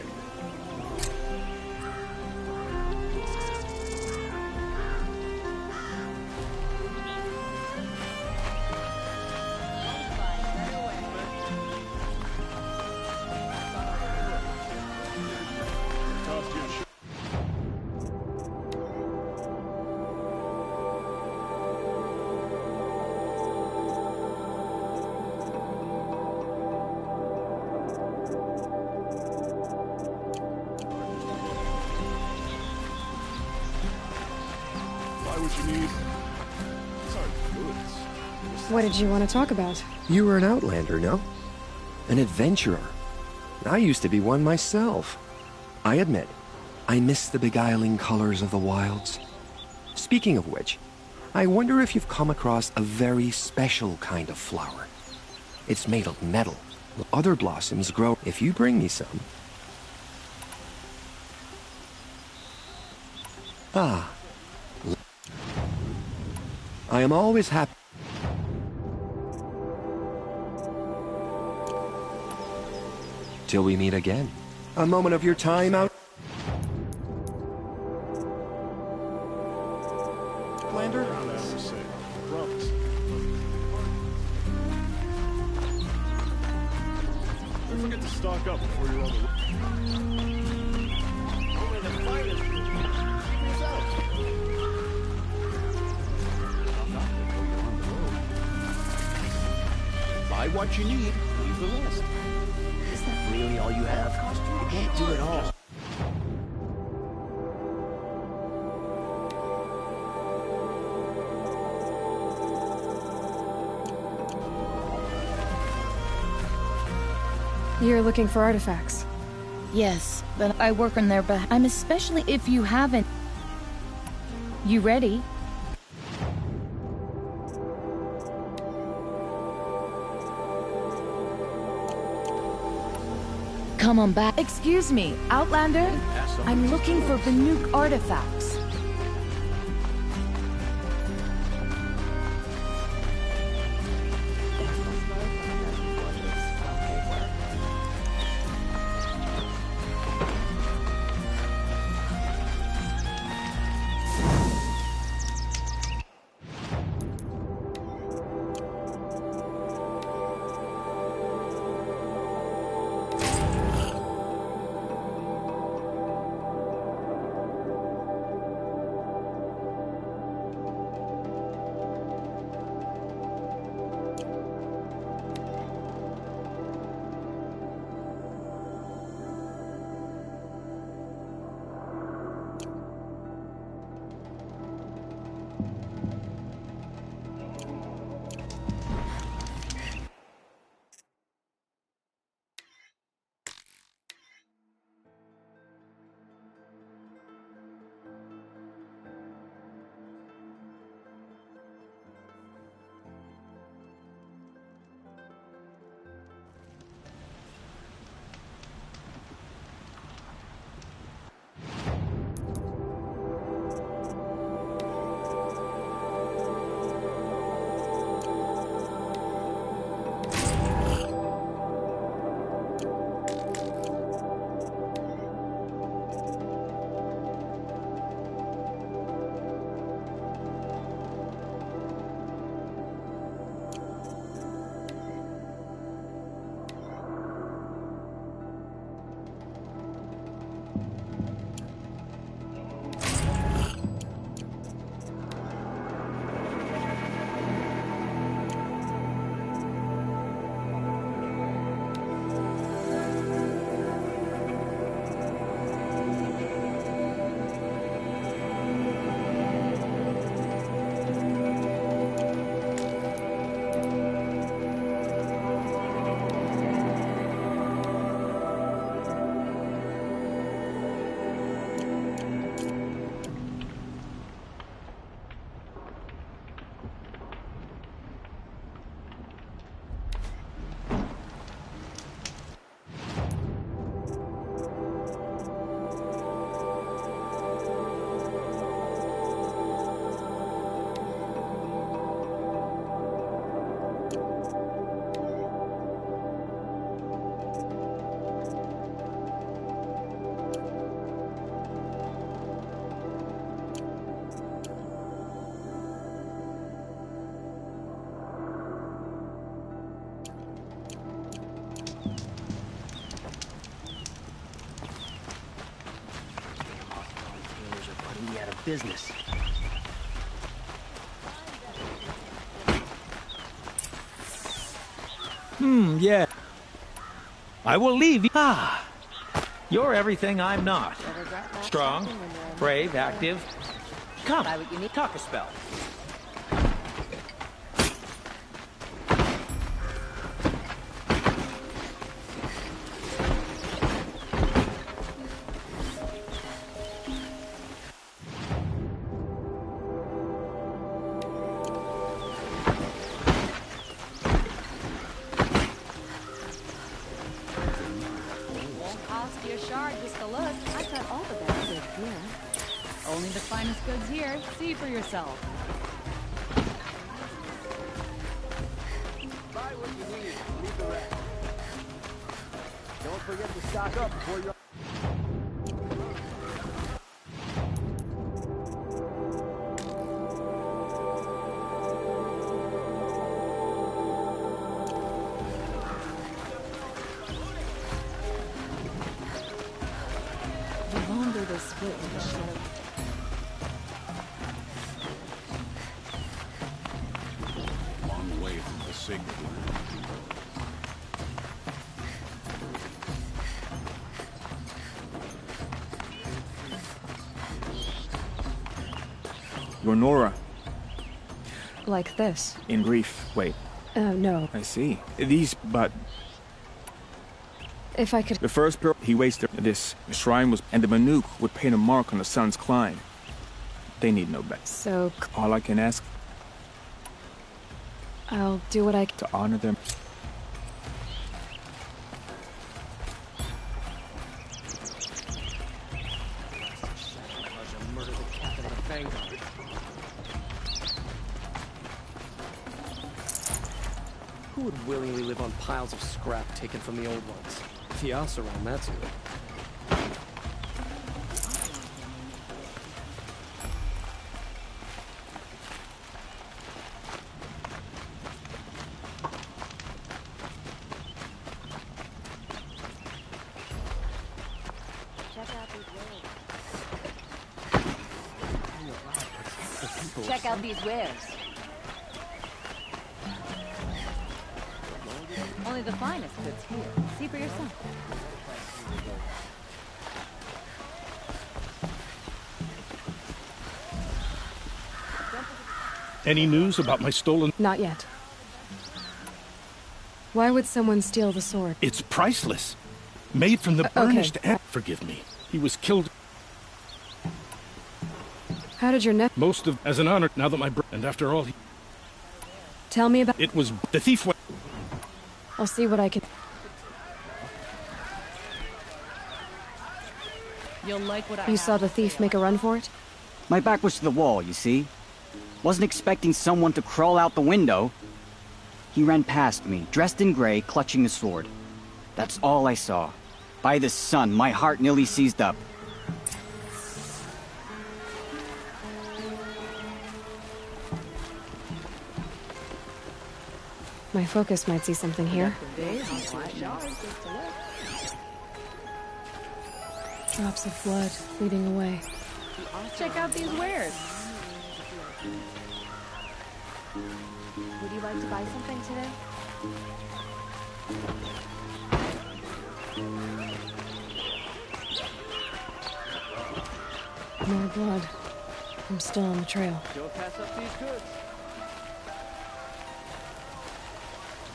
What did you want to talk about? You were an outlander, no? An adventurer. I used to be one myself. I admit, I miss the beguiling colors of the wilds. Speaking of which, I wonder if you've come across a very special kind of flower. It's made of metal. Other blossoms grow. If you bring me some... Ah. I am always happy. Till we meet again. A moment of your time out. Lander? Promise. Don't forget to stock up before you're on the road. Only the finest keep out. Buy what you need, leave the rest. Is that really all you have? You can't do it all. You're looking for artifacts. yes, but I work on their behalf. I'm especially if you haven't. You ready? Come on back. Excuse me, Outlander? I'm looking for Banuk artifacts. business. Yeah. I will leave you. Ah. You're everything I'm not. Strong, brave, active. Come, talk a spell. Only the finest goods here. See for yourself. Buy what you need, leave the rest. Don't forget to stock up before you're... The longer this fit, the shorter. Long way from the signal. You're Nora. Like this? In grief. Wait. No. I see. But... If I could... The first pearl he wasted this shrine was... And the Manuk would paint a mark on the sun's climb. They need no better. So... All I can ask... I'll do what I can... To honor them. Who would willingly live on piles of scrap taken from the old ones? Fias around, that's who. Check out these wares. Only the finest goods here. See for yourself. Any news about my stolen... Not yet. Why would someone steal the sword? It's priceless. Made from the burnished... Forgive me. He was killed... How did your nephew... Most of... As an honor, now that my and after all, he... Tell me about... It was... The thief went... I'll see what I can... You'll like what I You saw the thief make a run for it? My back was to the wall, you see? Wasn't expecting someone to crawl out the window. He ran past me, dressed in gray, clutching a sword. That's all I saw. By the sun, my heart nearly seized up. My focus might see something here. Drops of blood leading away. Check out these wares. Would you like to buy something today? More blood. I'm still on the trail. Don't pass up these goods.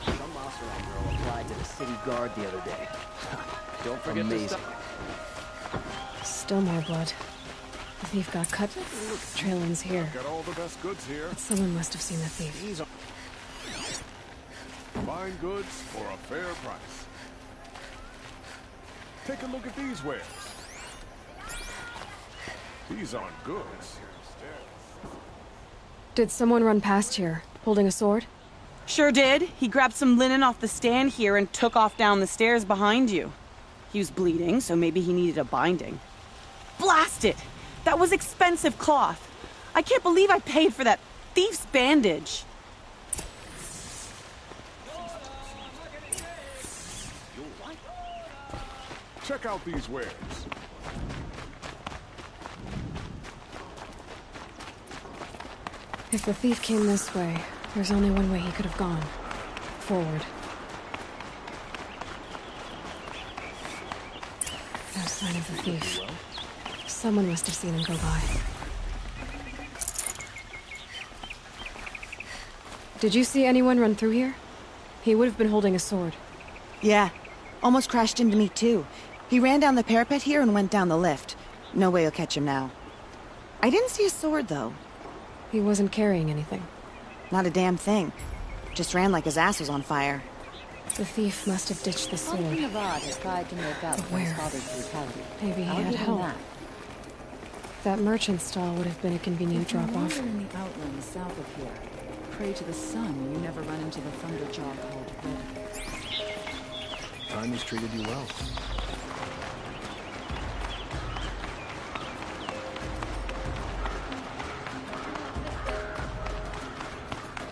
Some Maseron girl applied to the city guard the other day. Don't forget to stop. Still more blood. The thief got cut. Trail ends here. Got all the best goods here. But someone must have seen the thief. These are fine goods for a fair price. Take a look at these wares. These aren't goods. Did someone run past here, holding a sword? Sure did. He grabbed some linen off the stand here and took off down the stairs behind you. He was bleeding, so maybe he needed a binding. Blast it! That was expensive cloth. I can't believe I paid for that thief's bandage. Check out these wares. If the thief came this way, there's only one way he could have gone. Forward. No sign of the thief. Someone must have seen him go by. Did you see anyone run through here? He would have been holding a sword. Yeah. Almost crashed into me, too. He ran down the parapet here and went down the lift. No way you'll catch him now. I didn't see a sword, though. He wasn't carrying anything. Not a damn thing. Just ran like his ass was on fire. The thief must have ditched the sword. has tried to make up But for his where? father's brutality. Maybe he I'll had give him help. That merchant stall would have been a convenient drop-off. In the outlands south of here, pray to the sun you never run into the thunderjaw called Red. Time has treated you well.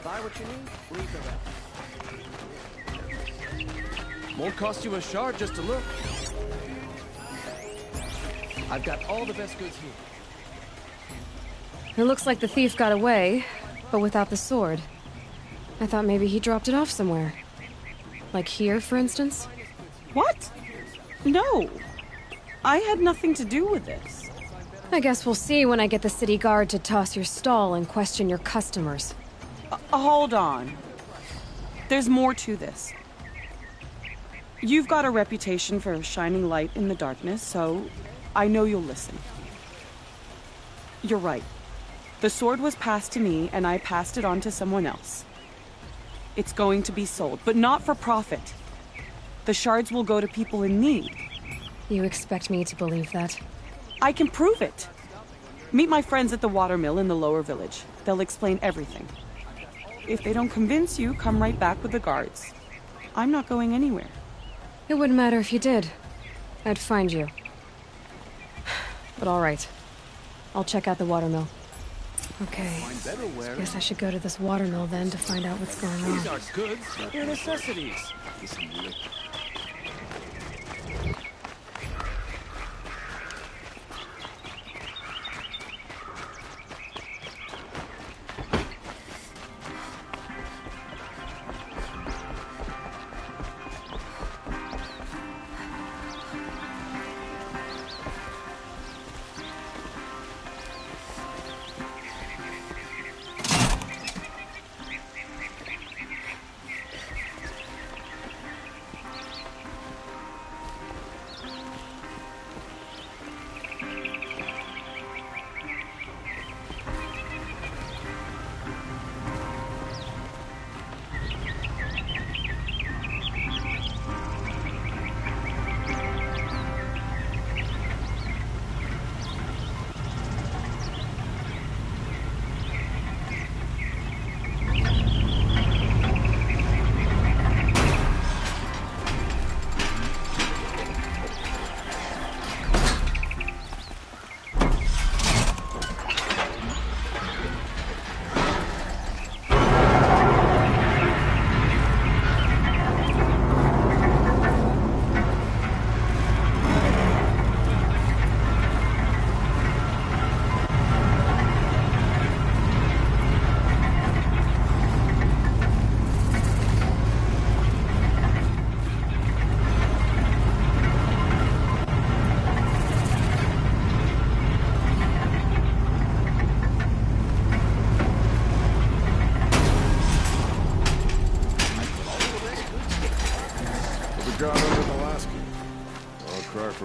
Buy what you need, leave the rest. Won't cost you a shard just to look. I've got all the best goods here. It looks like the thief got away, but without the sword. I thought maybe he dropped it off somewhere. Like here, for instance? What? No. I had nothing to do with this. I guess we'll see when I get the city guard to toss your stall and question your customers. Hold on. There's more to this. You've got a reputation for shining light in the darkness, so I know you'll listen. You're right. The sword was passed to me, and I passed it on to someone else. It's going to be sold, but not for profit. The shards will go to people in need. You expect me to believe that? I can prove it. Meet my friends at the watermill in the lower village. They'll explain everything. If they don't convince you, come right back with the guards. I'm not going anywhere. It wouldn't matter if you did. I'd find you. But all right. I'll check out the watermill. Okay. Guess I should go to this watermill then to find out what's going on. These aren't goods, they're necessities.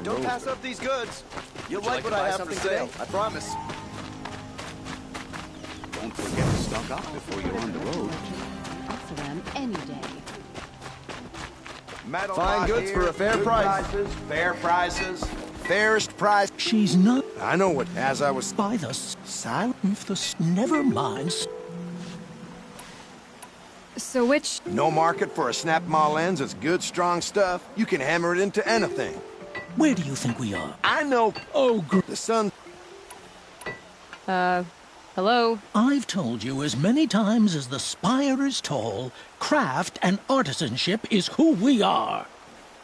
Don't pass up these goods. You'll like what I have for sale, I promise. Don't forget to stock up before you're on the road. For them any day. Fine goods for a fair price. Fair prices. Fairest price. She's not. I know what. As I was. By the silence, never mind. So which? No market for a snap ma lens. It's good, strong stuff. You can hammer it into anything. Where do you think we are? I know. Oh, the sun. Hello? I've told you as many times as the spire is tall, craft and artisanship is who we are.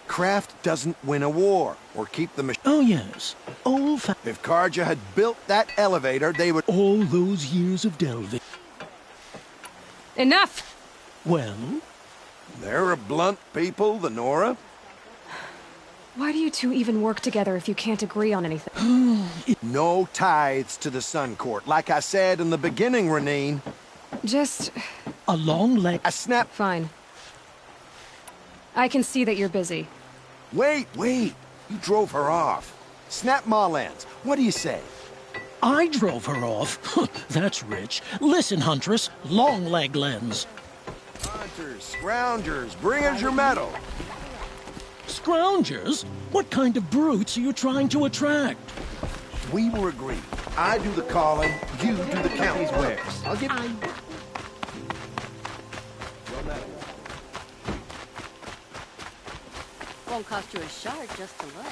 Craft doesn't win a war, or keep the machine. Oh, yes. If Karja had built that elevator, they would... All those years of delving. Enough! Well? They're a blunt people, the Nora. Why do you two even work together if you can't agree on anything? No tithes to the Sun Court. Like I said in the beginning, Renine. Just... a long leg... I snap... Fine. I can see that you're busy. Wait. You drove her off. Snap Marlands. What do you say? I drove her off? That's rich. Listen, Huntress. Long leg lens. Hunters, scroungers, bring us your medal. Scroungers? What kind of brutes are you trying to attract? We were agreed. I do the calling, you do the counting. I'll give... Won't cost you a shard just to look.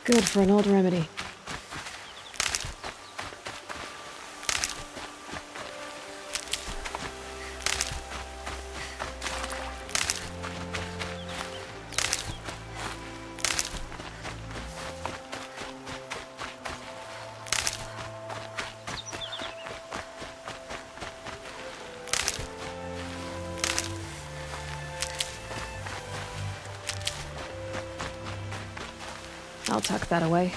Good for an old remedy. I'll tuck that away.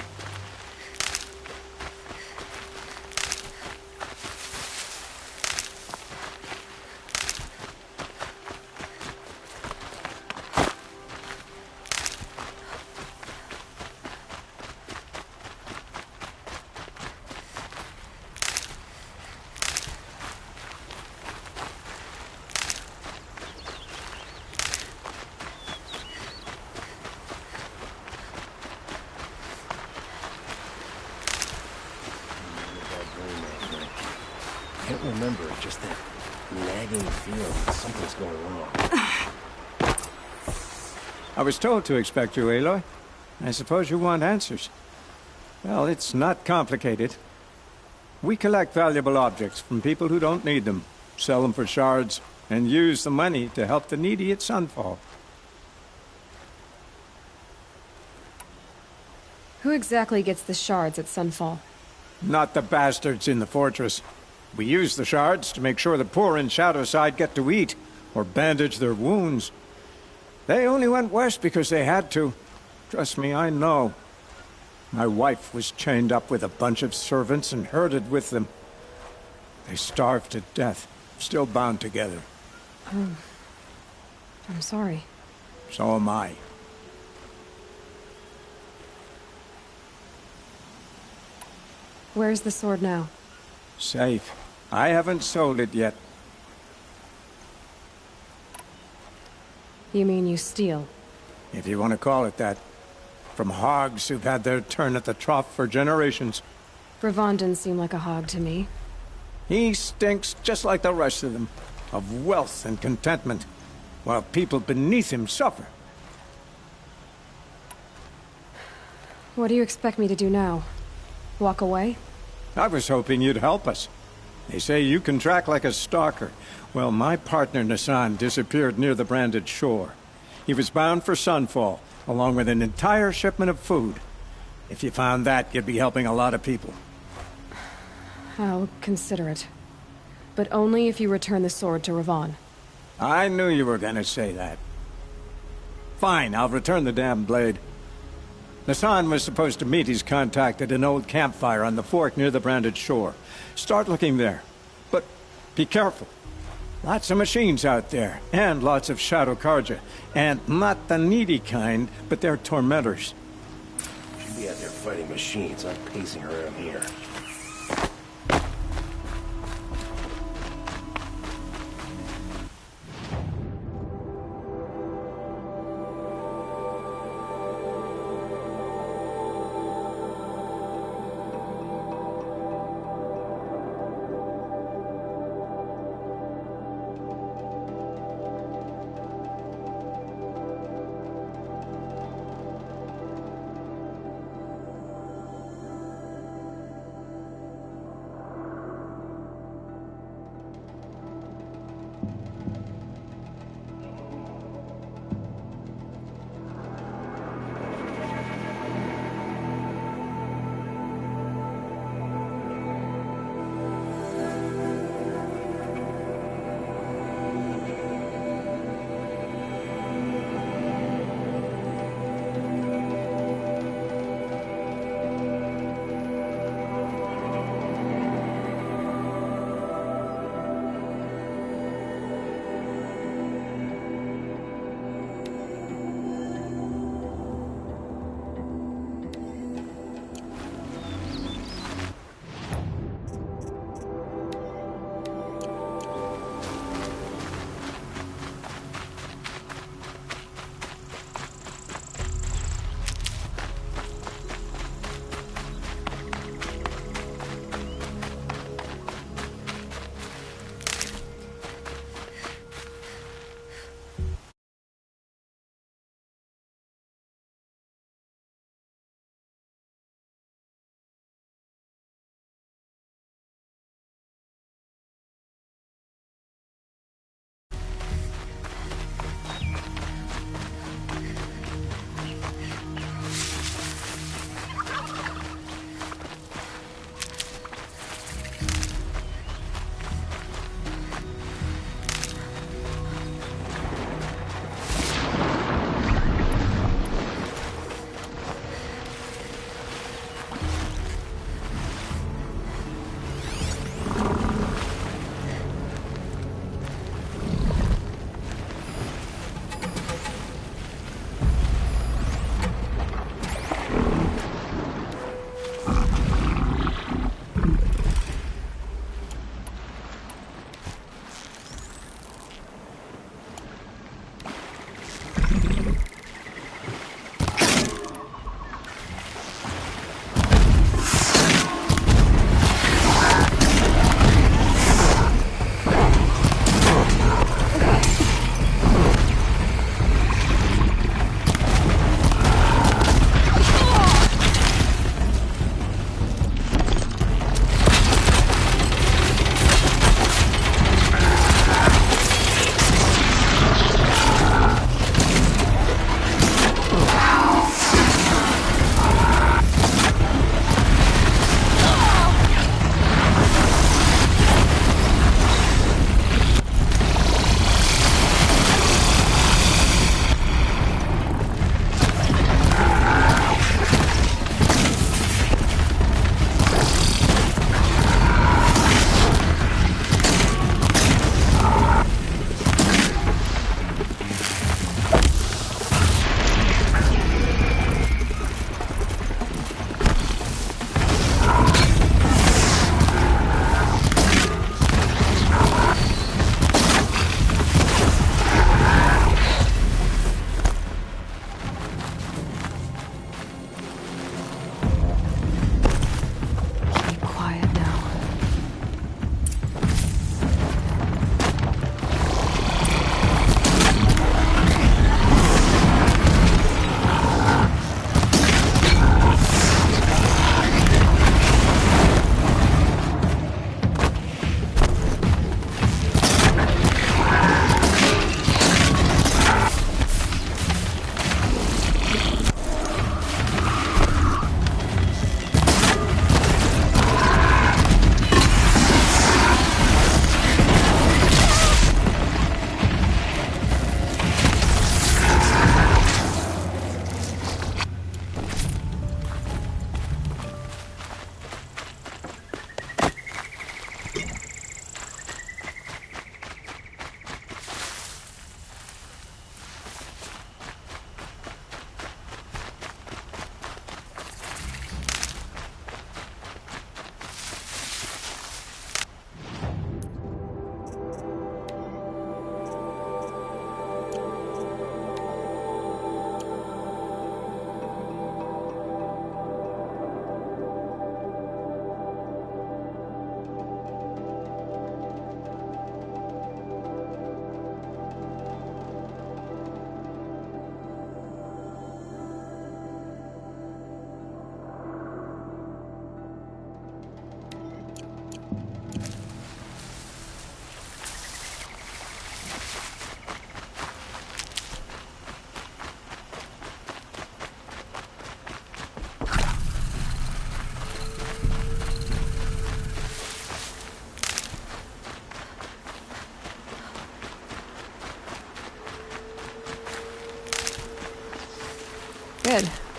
I can't remember, just that nagging feeling that something's going wrong. I was told to expect you, Aloy. I suppose you want answers. Well, it's not complicated. We collect valuable objects from people who don't need them, sell them for shards, and use the money to help the needy at Sunfall. Who exactly gets the shards at Sunfall? Not the bastards in the fortress. We use the shards to make sure the poor in Shadowside get to eat, or bandage their wounds. They only went west because they had to. Trust me, I know. My wife was chained up with a bunch of servants and herded with them. They starved to death, still bound together. Oh. I'm sorry. So am I. Where's the sword now? Safe. I haven't sold it yet. You mean you steal? If you want to call it that. From hogs who've had their turn at the trough for generations. Bravon didn't seem like a hog to me. He stinks just like the rest of them, of wealth and contentment, while people beneath him suffer. What do you expect me to do now? Walk away? I was hoping you'd help us. They say you can track like a stalker. Well, my partner Nassan disappeared near the branded shore. He was bound for Sunfall, along with an entire shipment of food. If you found that, you'd be helping a lot of people. I'll consider it. But only if you return the sword to Ravon. I knew you were gonna say that. Fine, I'll return the damn blade. Nassan was supposed to meet his contact at an old campfire on the fork near the branded shore. Start looking there. But be careful. Lots of machines out there, and lots of Shadow Karja. And not the needy kind, but they're tormentors. Should be She out there fighting machines. I'm pacing around here.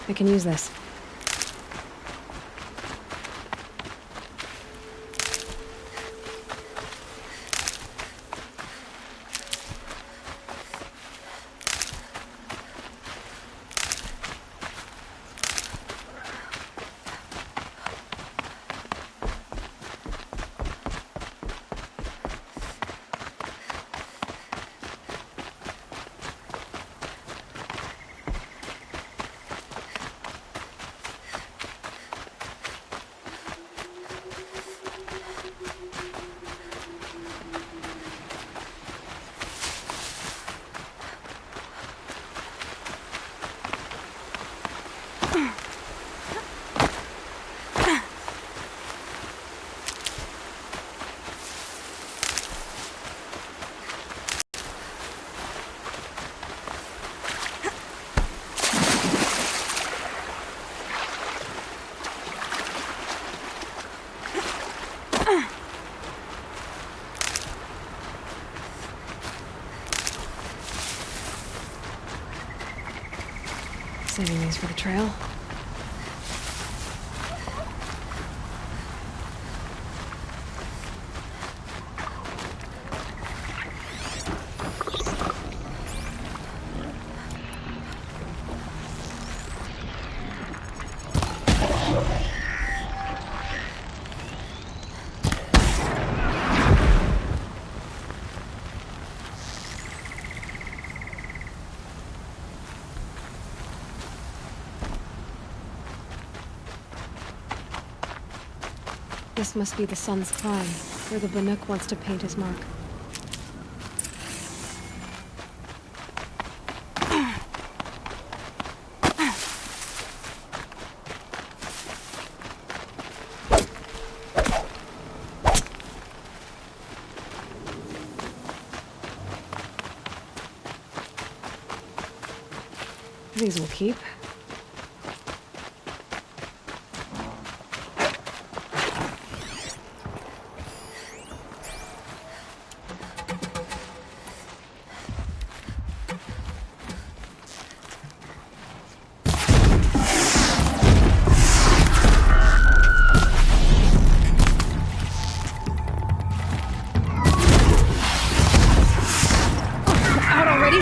I can use this. Saving these for the trail. This must be the sun's climb, where the Banuk wants to paint his mark. These will keep. Out already?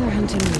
they're hunting me.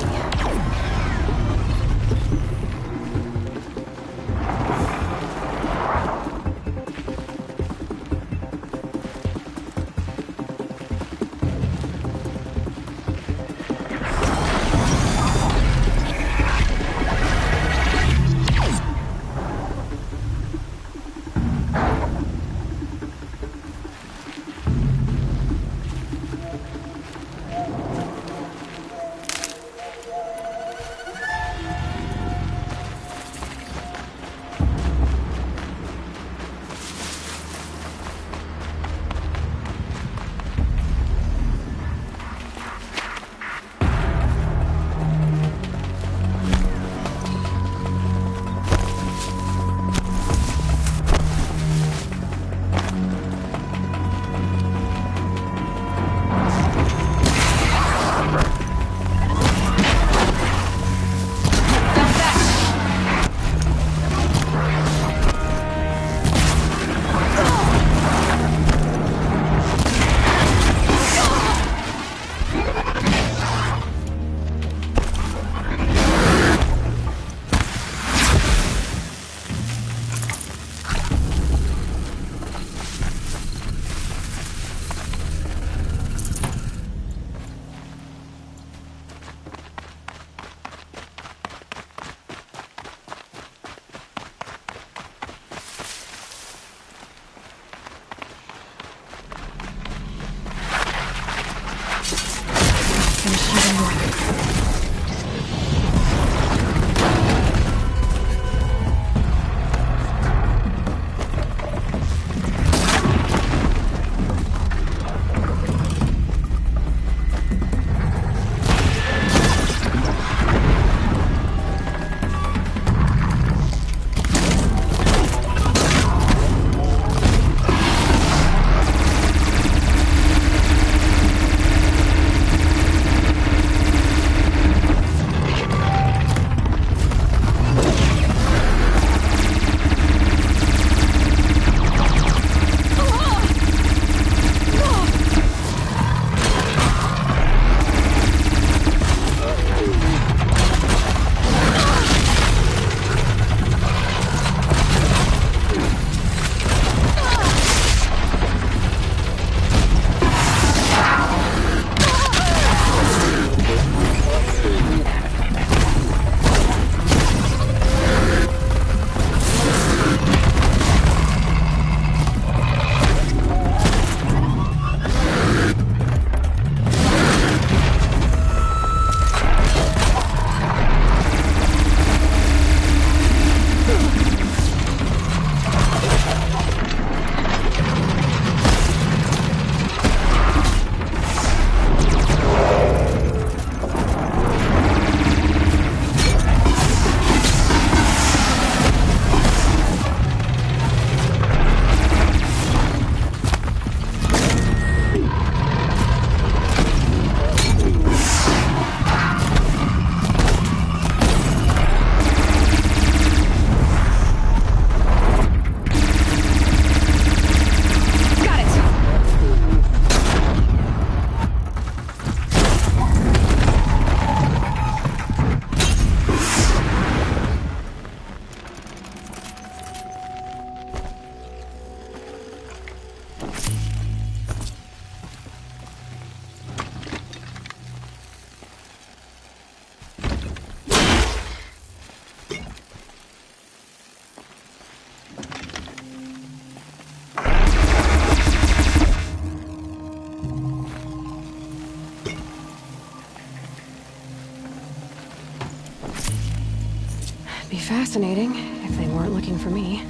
Be fascinating if they weren't looking for me.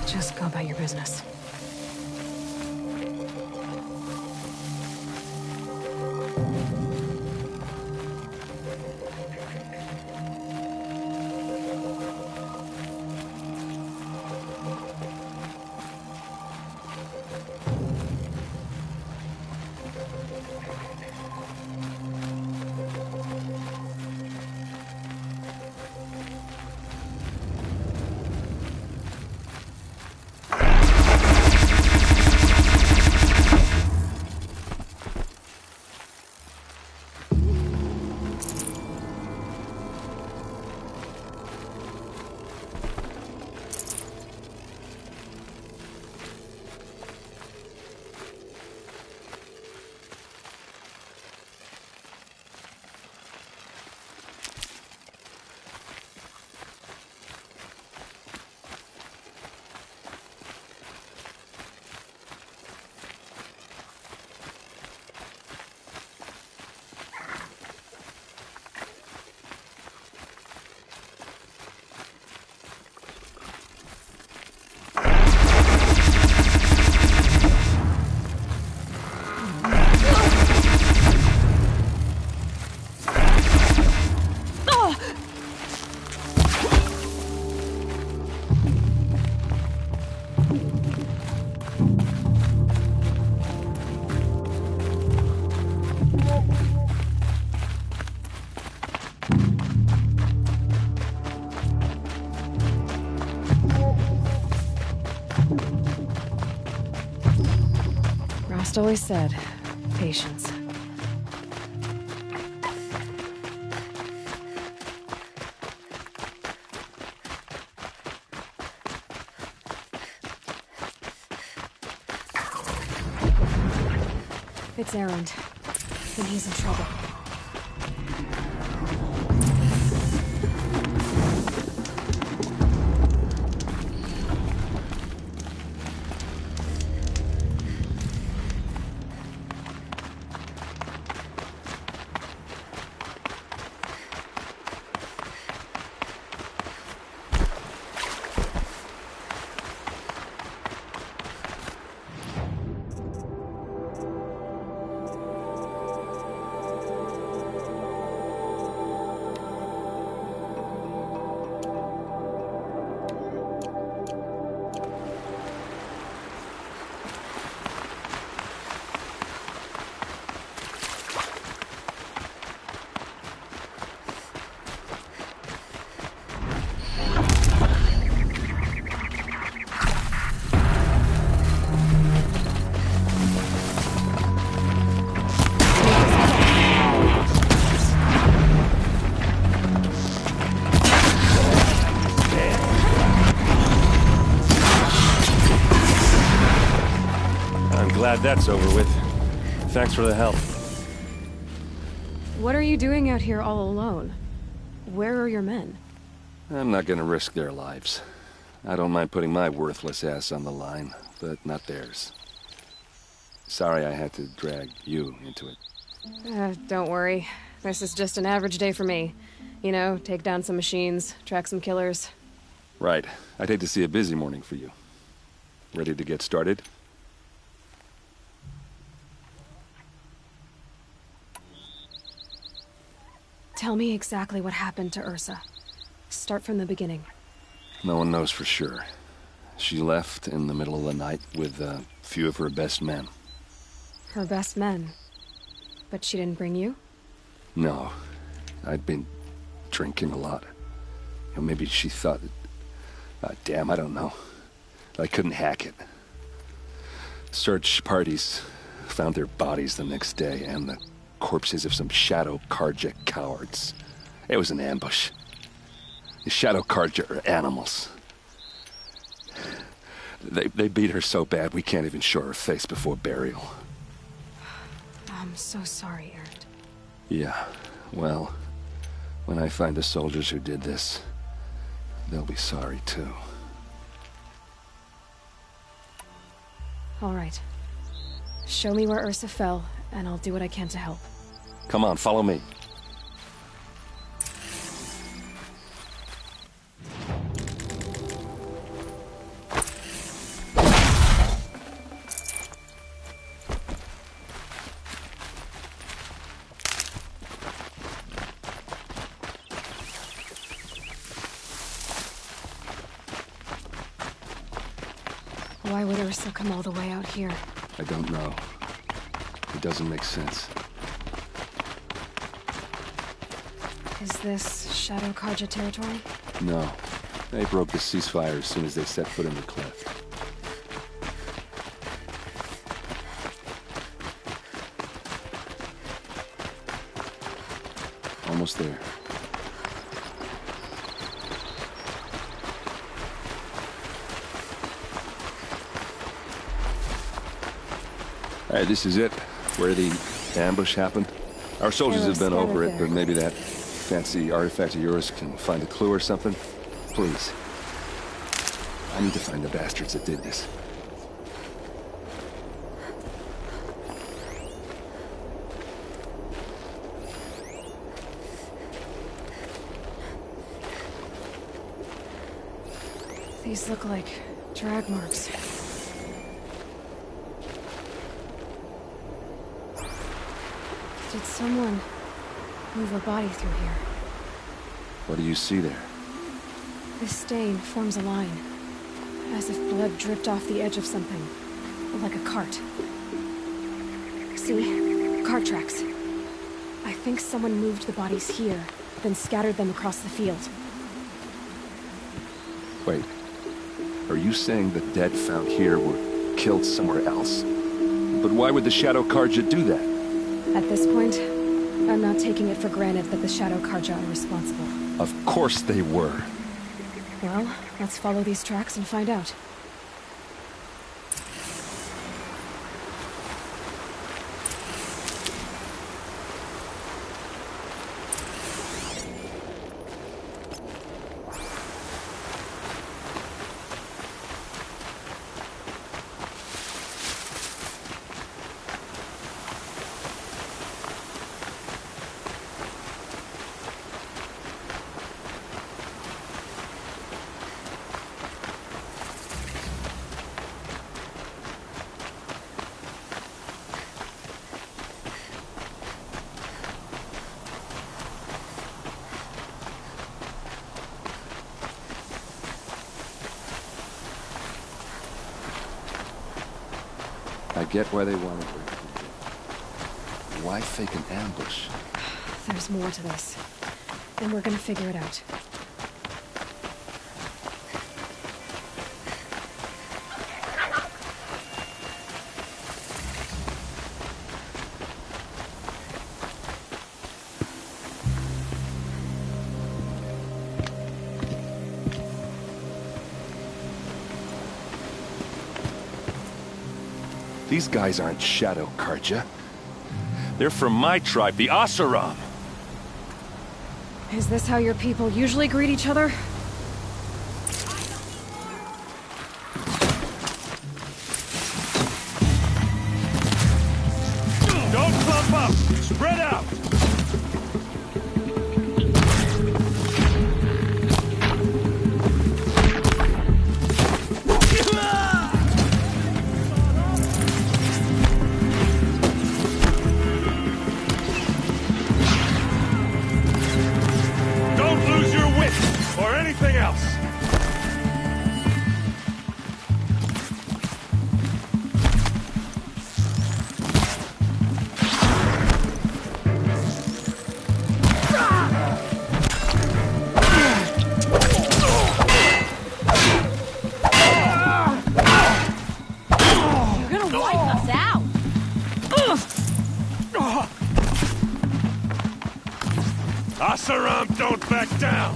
Just go about your business. just always said, patience. It's Erend. Then he's in trouble. Glad that's over with. Thanks for the help. What are you doing out here all alone? Where are your men? I'm not gonna risk their lives. I don't mind putting my worthless ass on the line, but not theirs. Sorry I had to drag you into it. Don't worry. This is just an average day for me. You know, take down some machines, track some killers. Right. I'd hate to see a busy morning for you. Ready to get started? Tell me exactly what happened to Ursa. Start from the beginning. No one knows for sure. She left in the middle of the night with a few of her best men. Her best men? But she didn't bring you? No. I'd been drinking a lot. Maybe she thought... damn, I don't know. I couldn't hack it. Search parties found their bodies the next day, and the corpses of some Shadow Karja cowards. It was an ambush. The Shadow Karja are animals. They beat her so bad we can't even show her face before burial. I'm so sorry, Erend. Yeah, well, when I find the soldiers who did this, they'll be sorry too. All right. Show me where Ursa fell, and I'll do what I can to help. Come on, follow me. Why would Ursa come all the way out here? I don't know. It doesn't make sense. Is this Shadow Karja territory? No. They broke the ceasefire as soon as they set foot in the cleft. Almost there. Alright, this is it. Where the ambush happened. Our soldiers have been over it, but maybe that fancy artifact of yours can find a clue or something. Please. I need to find the bastards that did this. These look like drag marks. Did someone move a body through here? What do you see there? This stain forms a line, as if blood dripped off the edge of something, like a cart. See? Cart tracks. I think someone moved the bodies here, then scattered them across the field. Wait. Are you saying the dead found here were killed somewhere else? but why would the Shadow Karja do that? At this point, I'm not taking it for granted that the Shadow Karja are responsible. Of course they were. Well, let's follow these tracks and find out. I get why they wanted her. Why fake an ambush? There's more to this. And we're gonna figure it out. These guys aren't Shadow Karja. They're from my tribe, the Asaram. Is this how your people usually greet each other? Don't clump up! Spread out! Asaram, don't back down!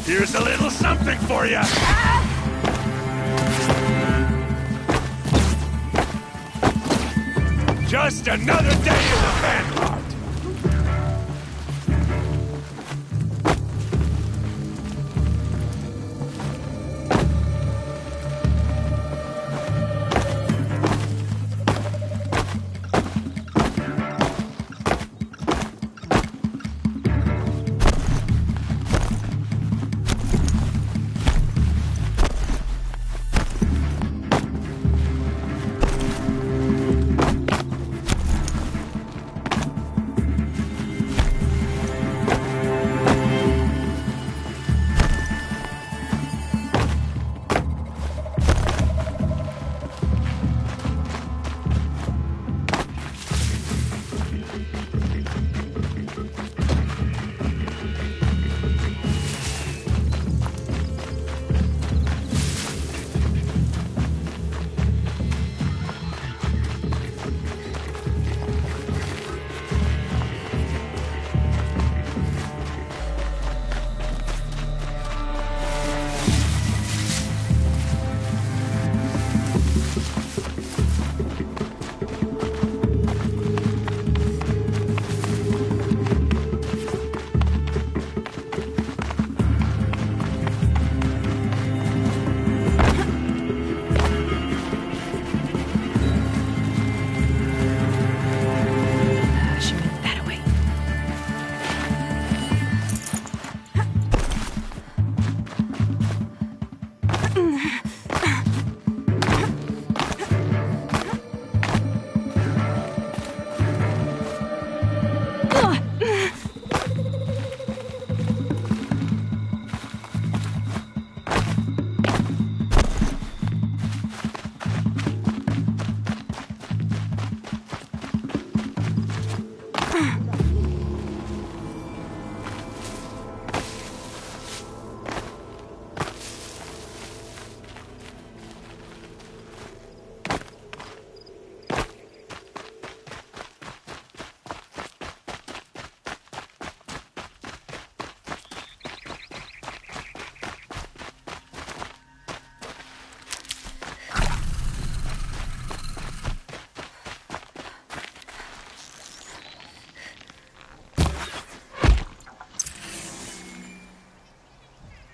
Here's a little something for you! Just another day in the Vanguard!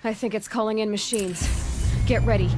I think it's calling in machines. Get ready.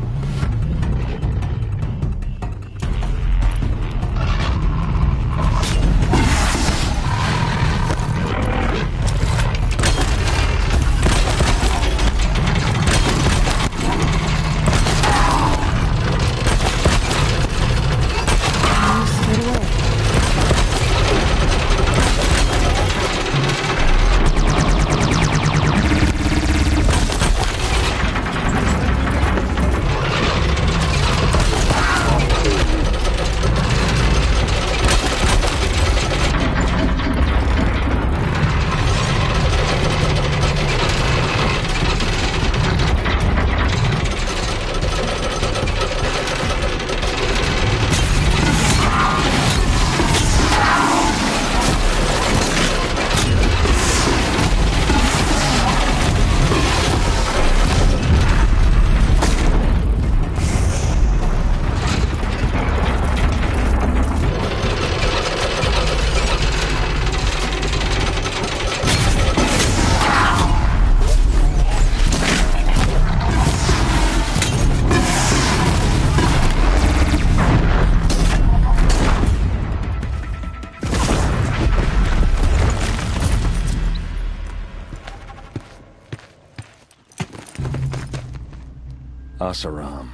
Asaram,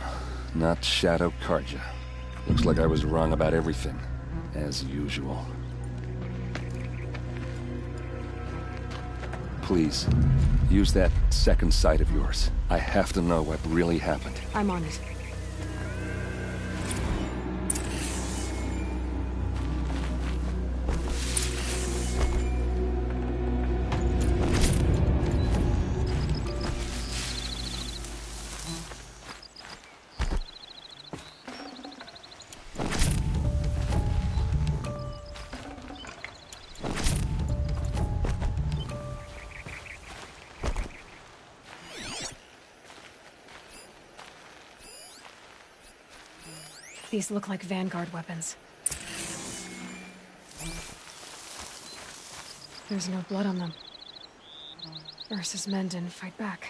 not Shadow Karja. Looks like I was wrong about everything, as usual. Please, use that second sight of yours. I have to know what really happened. I'm on it. These look like Vanguard weapons. There's no blood on them. Ursa's men didn't fight back.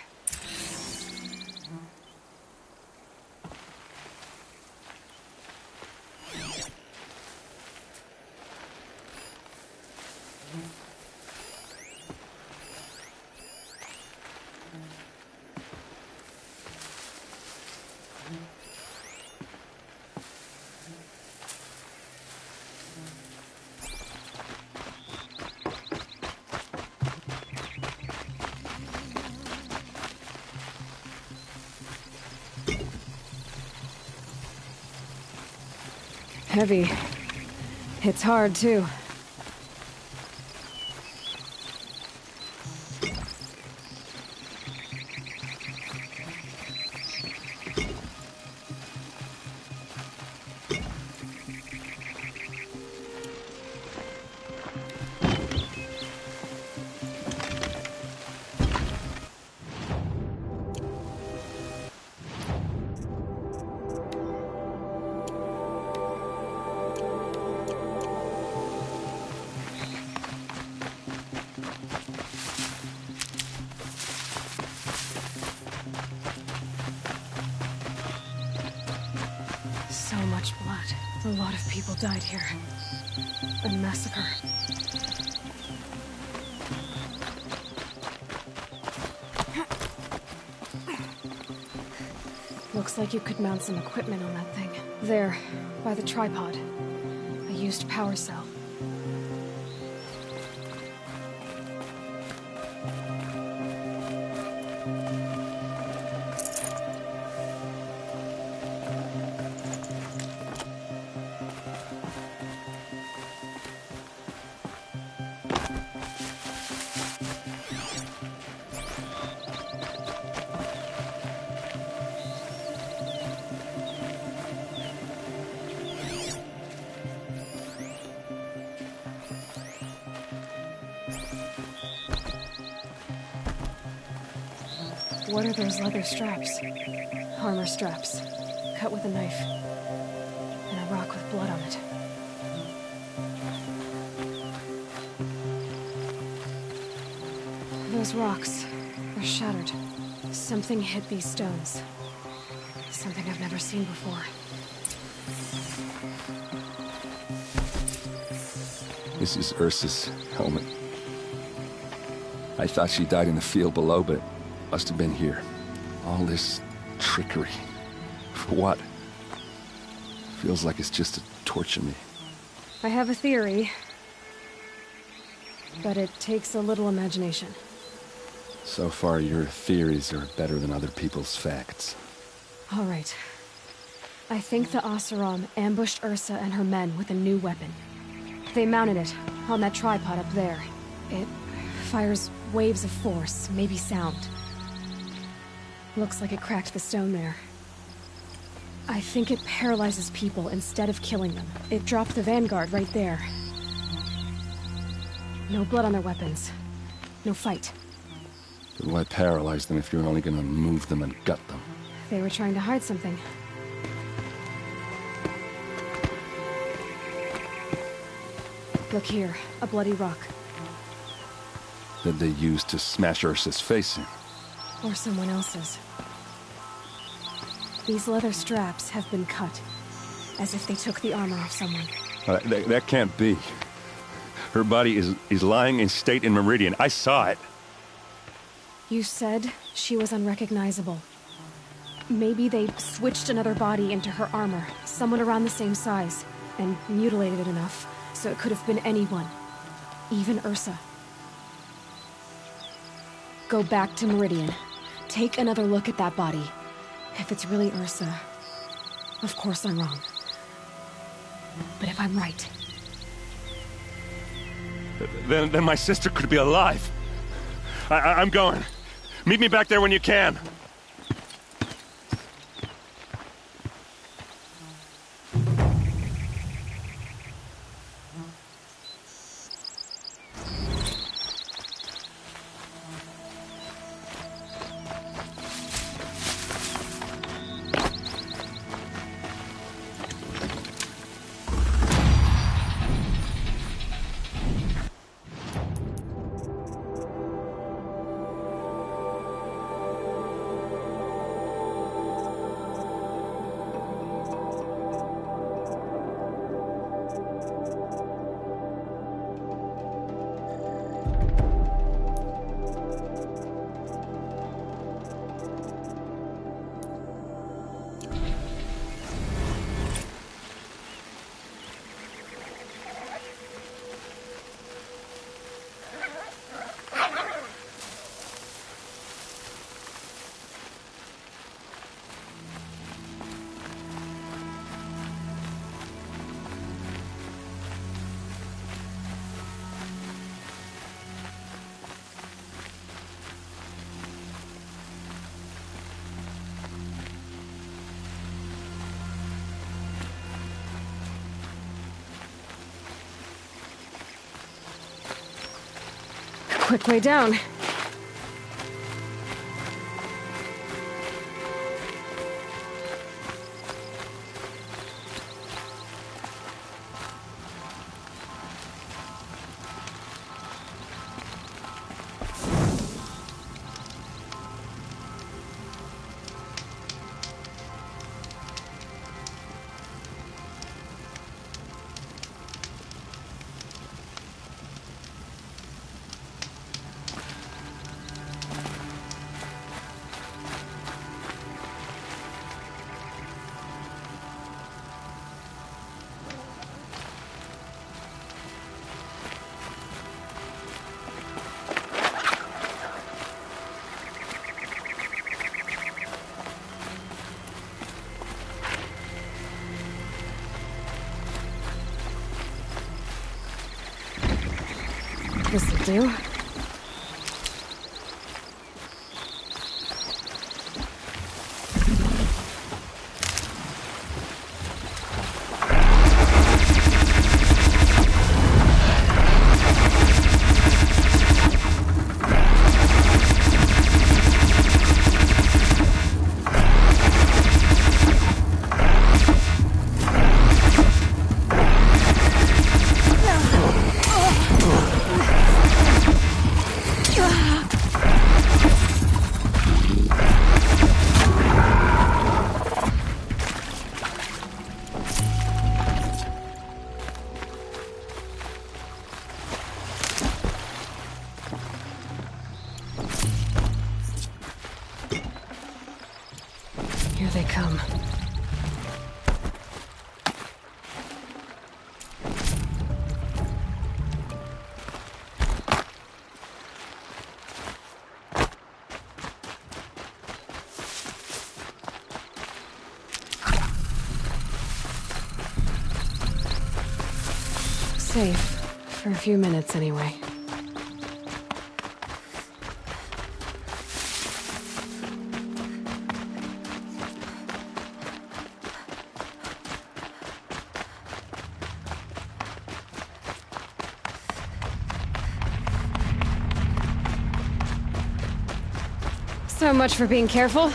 Heavy. It's hard, too. So much blood. A lot of people died here. A massacre. Looks like you could mount some equipment on that thing. There, by the tripod. A used power cell. What are those leather straps? Armor straps, cut with a knife, and a rock with blood on it. Those rocks, they're shattered. Something hit these stones. Something I've never seen before. This is Ursa's helmet. I thought she died in the field below, but it must have been here. All this trickery. For what? Feels like it's just to torture me. I have a theory, but it takes a little imagination. So far, your theories are better than other people's facts. All right. I think the Oseram ambushed Ursa and her men with a new weapon. They mounted it on that tripod up there. It fires waves of force, maybe sound. Looks like it cracked the stone there. I think it paralyzes people instead of killing them. It dropped the Vanguard right there. No blood on their weapons. No fight. But why paralyze them if you're only gonna move them and gut them? They were trying to hide something. Look here, a bloody rock. That they used to smash Ursa's face in. Or someone else's. These leather straps have been cut, as if they took the armor off someone. That can't be. Her body is lying in state in Meridian. I saw it. You said she was unrecognizable. Maybe they switched another body into her armor, someone around the same size, and mutilated it enough, so it could have been anyone. Even Ursa. Go back to Meridian. Take another look at that body. If it's really Ursa, of course I'm wrong. But if I'm right... Then my sister could be alive. I'm going. Meet me back there when you can. Quick way down. This'll do. come. Safe. For a few minutes, anyway. So much for being careful.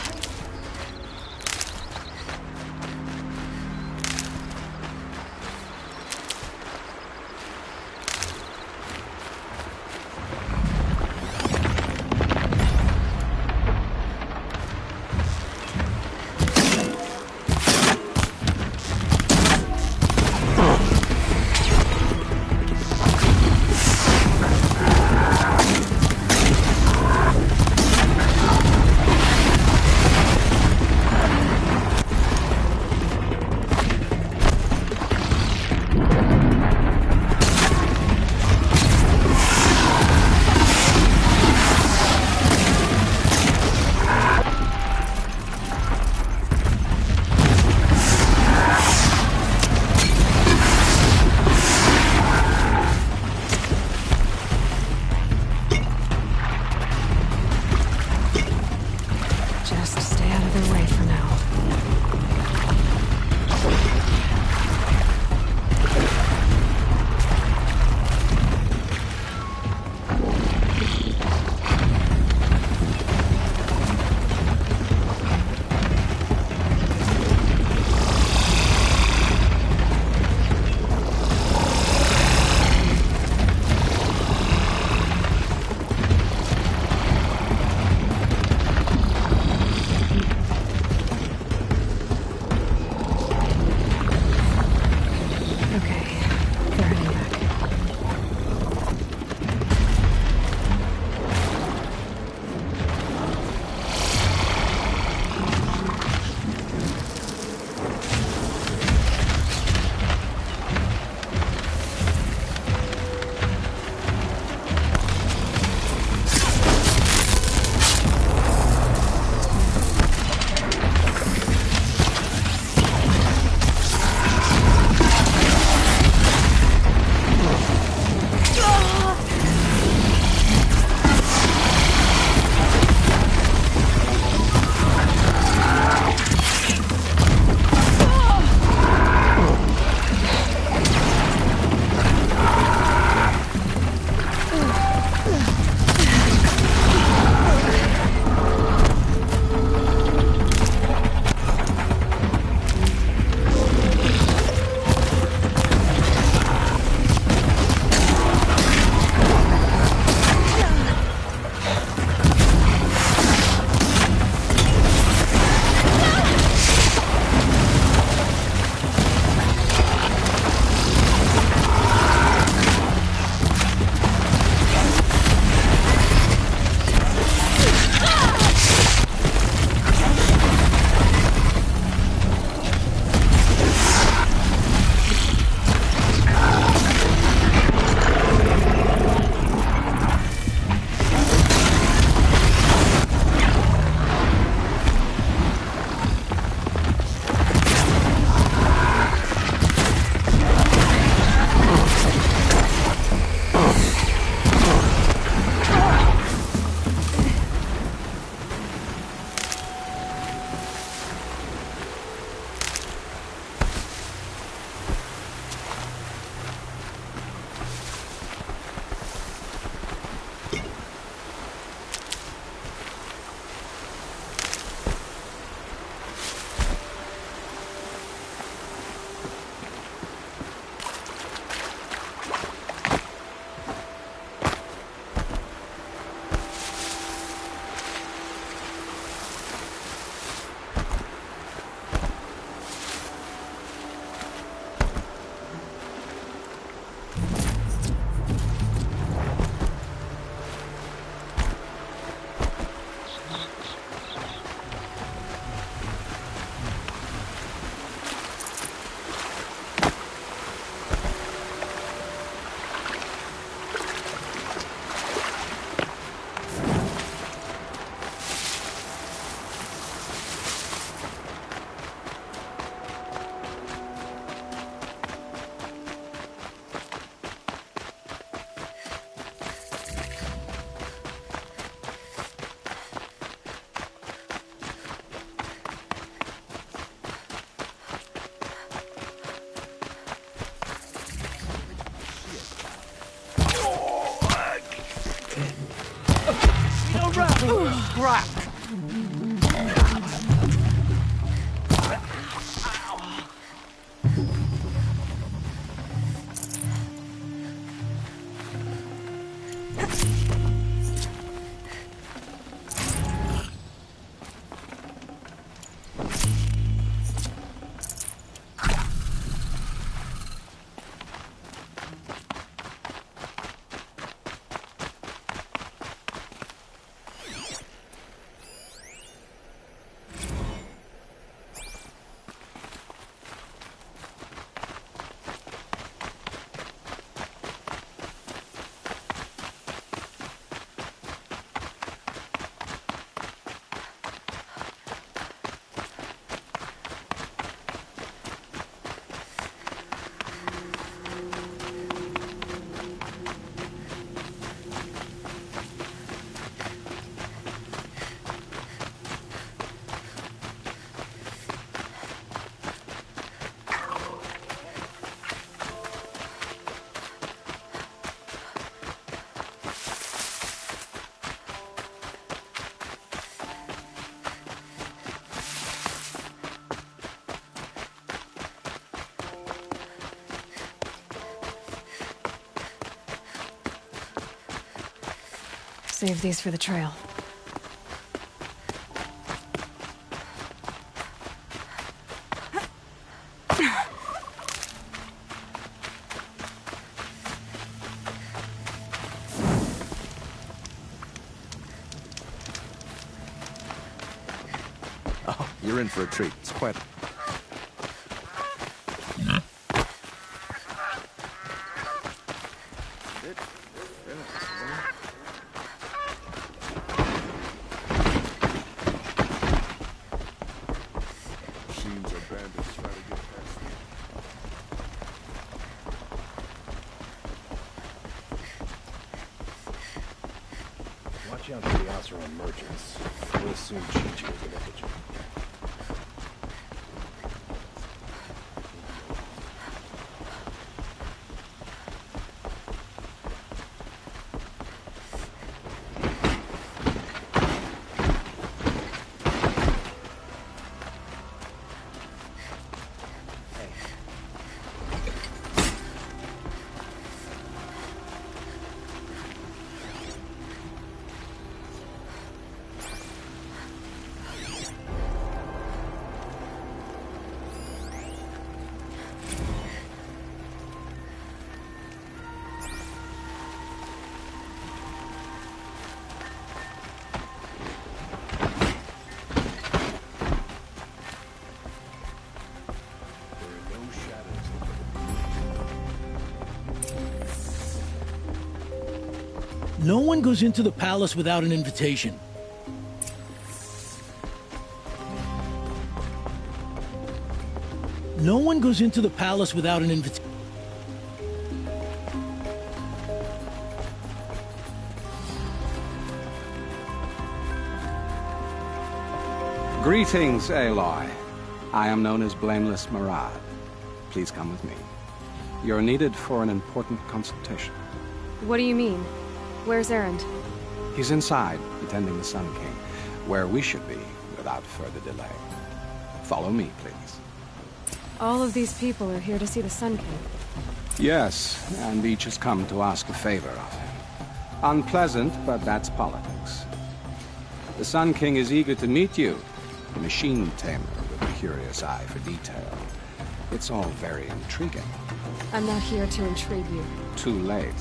Crap! Save these for the trail. Oh, you're in for a treat. It's quite... Watch out for the Oseram merchants. We'll soon cheat you as an effigy. No one goes into the palace without an invitation. No one goes into the palace without an invitation. Greetings, Aloy. I am known as Blameless Marad. Please come with me. You're needed for an important consultation. What do you mean? Where's Erend? He's inside, attending the Sun King, where we should be without further delay. Follow me, please. All of these people are here to see the Sun King. Yes, and each has come to ask a favor of him. Unpleasant, but that's politics. The Sun King is eager to meet you, a machine tamer with a curious eye for detail. It's all very intriguing. I'm not here to intrigue you. Too late.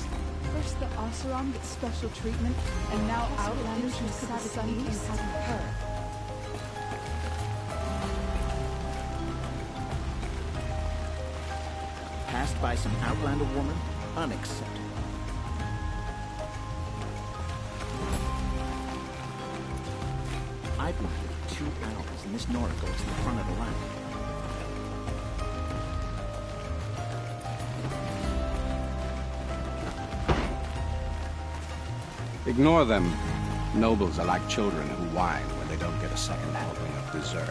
First the Oseram gets special treatment, and now Outlanders who the Sun King hasn't heard. Passed by some Outlander woman? Unacceptable. I've been here for 2 hours, and this Nora goes to the front of the line. Ignore them. Nobles are like children who whine when they don't get a second helping of dessert.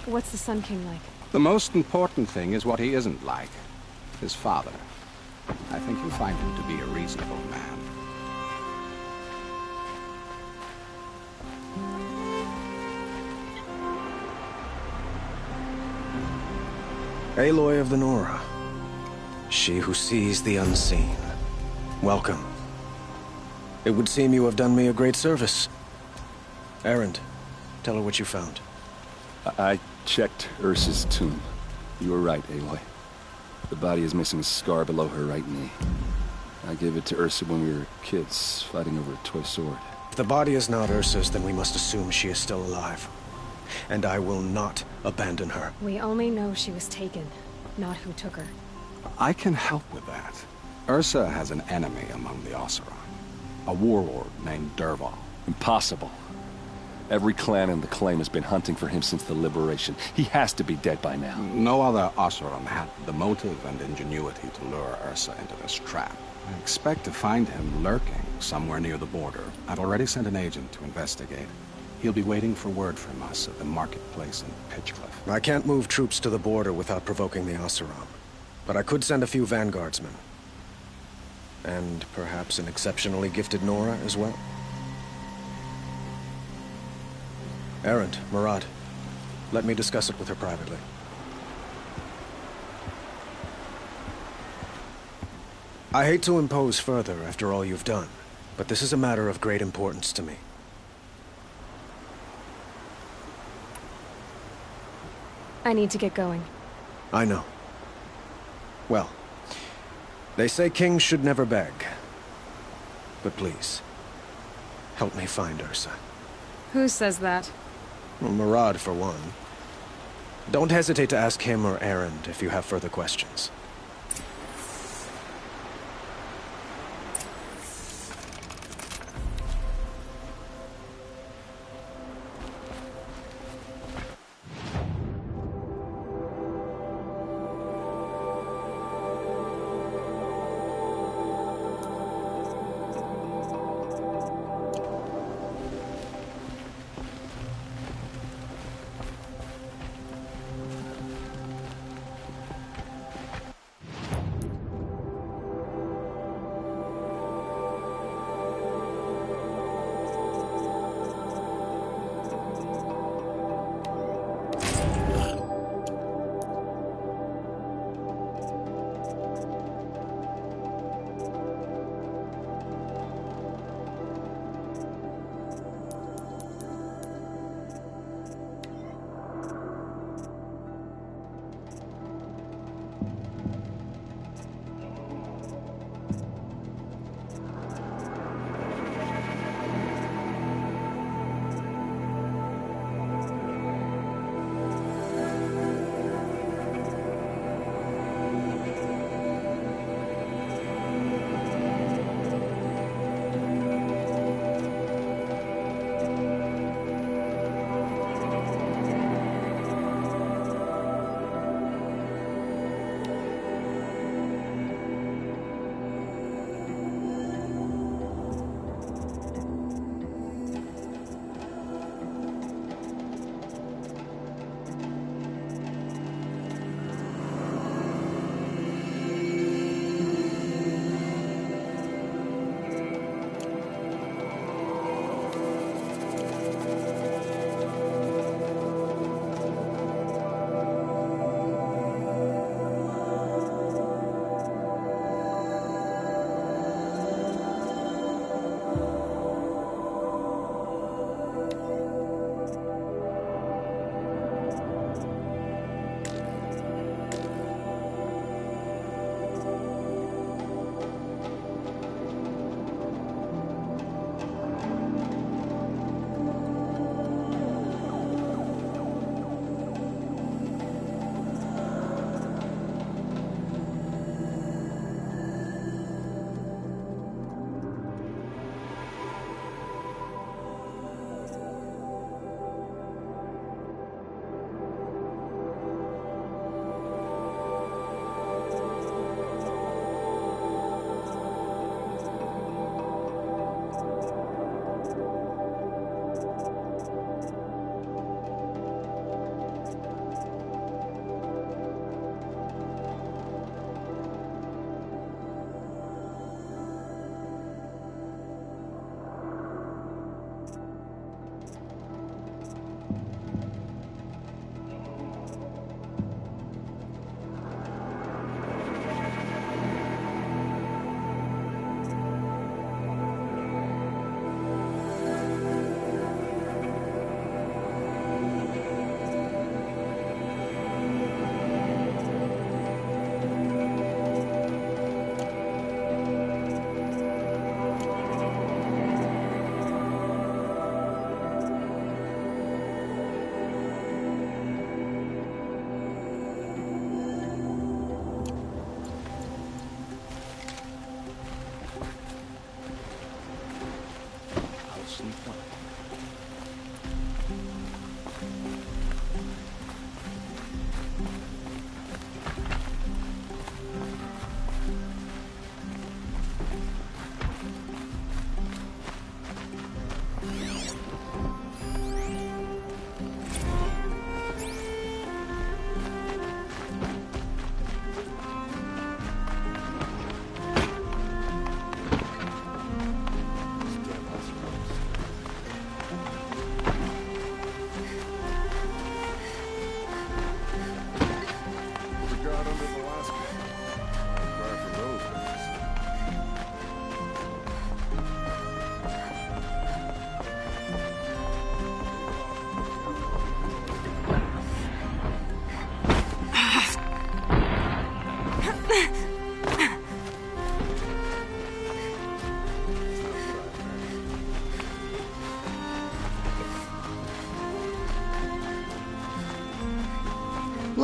What's the Sun King like? The most important thing is what he isn't like. His father. I think you'll find him to be a reasonable man. Aloy of the Nora. She who sees the unseen. Welcome. It would seem you have done me a great service. Erend, tell her what you found. I checked Ursa's tomb. You were right, Aloy. The body is missing a scar below her right knee. I gave it to Ursa when we were kids, fighting over a toy sword. If the body is not Ursa's, then we must assume she is still alive. And I will not abandon her. We only know she was taken, not who took her. I can help with that. Ursa has an enemy among the Oseram. A warlord named Dervahl. Impossible. Every clan in the claim has been hunting for him since the liberation. He has to be dead by now. No other Oseram had the motive and ingenuity to lure Ursa into this trap. I expect to find him lurking somewhere near the border. I've already sent an agent to investigate. He'll be waiting for word from us at the marketplace in Pitchcliff. I can't move troops to the border without provoking the Oseram. But I could send a few vanguardsmen. And perhaps an exceptionally gifted Nora as well. Erend, Murad, let me discuss it with her privately. I hate to impose further after all you've done, but this is a matter of great importance to me. I need to get going. I know. Well, they say kings should never beg. But please, help me find Ursa. Who says that? Well, Murad, for one. Don't hesitate to ask him or Erend if you have further questions.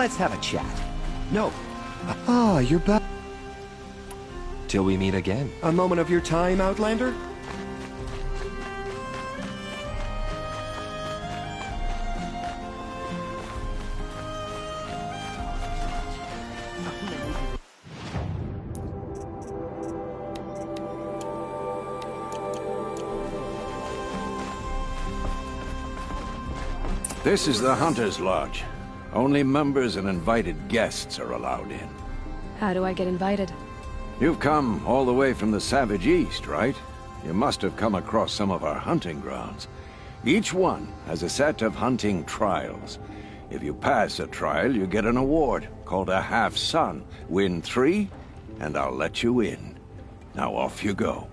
Let's have a chat. No. Ah, you're back. Till we meet again. A moment of your time, Outlander? This is the Hunter's Lodge. Only members and invited guests are allowed in. How do I get invited? You've come all the way from the Savage East, right? You must have come across some of our hunting grounds. Each one has a set of hunting trials. If you pass a trial, you get an award called a half-sun. Win 3, and I'll let you in. Now off you go.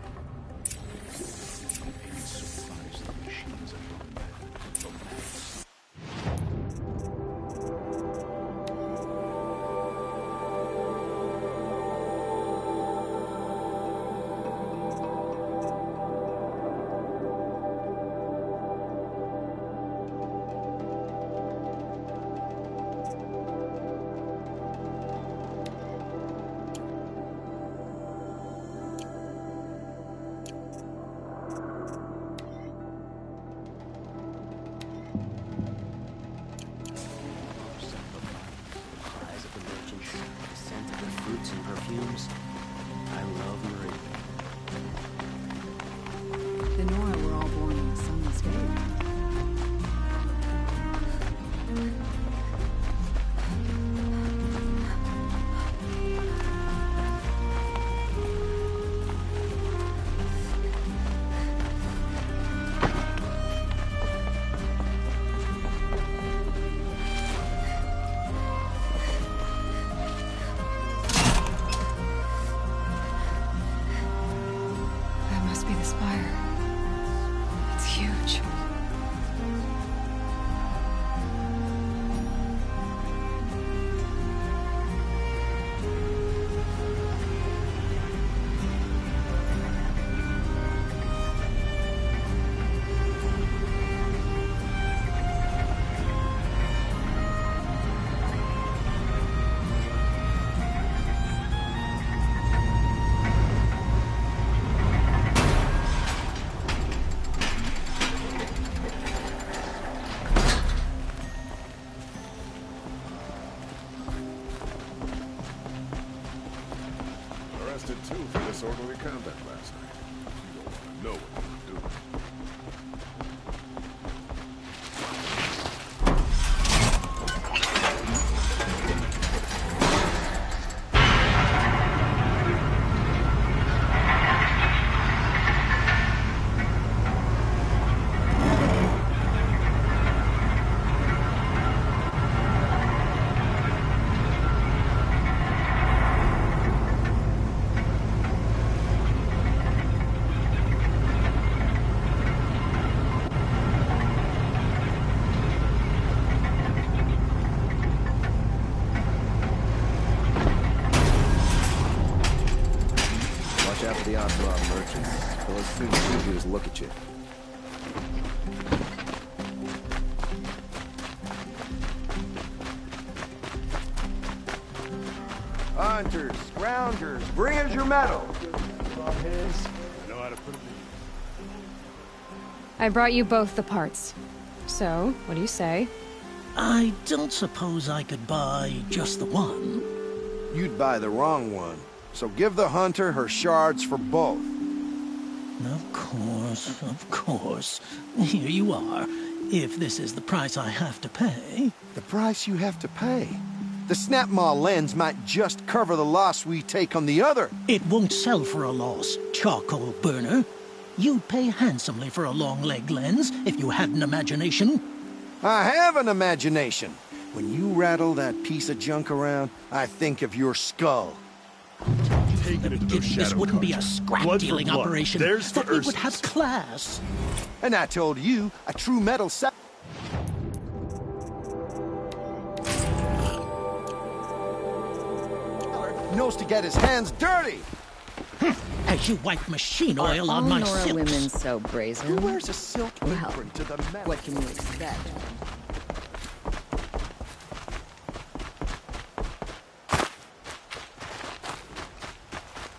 The Nora were all born in the sun's gate. That must be the spire. It's huge. Arrested two for disorderly conduct last night. You don't want to know what they were doing. Watch out for the Ocelot merchants. They'll as soon shoot you as look at you. Hunters, scroungers, bring us your metal. I know how to put it I brought you both the parts. So, what do you say? I don't suppose I could buy just the one. You'd buy the wrong one. So give the hunter her shards for both. Of course. Here you are. If this is the price I have to pay. The price you have to pay? The Snapmaw lens might just cover the loss we take on the other. It won't sell for a loss, charcoal burner. You'd pay handsomely for a long-leg lens if you had an imagination. I have an imagination. When you rattle that piece of junk around, I think of your skull. This wouldn't be a scrap-dealing operation. That we would have class. And I told you, a true metal knows to get his hands dirty. As you wipe machine oil on my Nora silks. women so brazen? Who wears a silk Well, apron to the metal? what can you expect?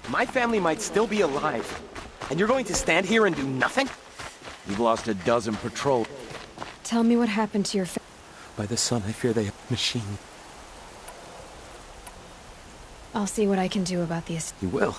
My family might still be alive. And you're going to stand here and do nothing? You've lost a dozen patrol. Tell me what happened to your By the sun, I fear they have machine. I'll see what I can do about the You will?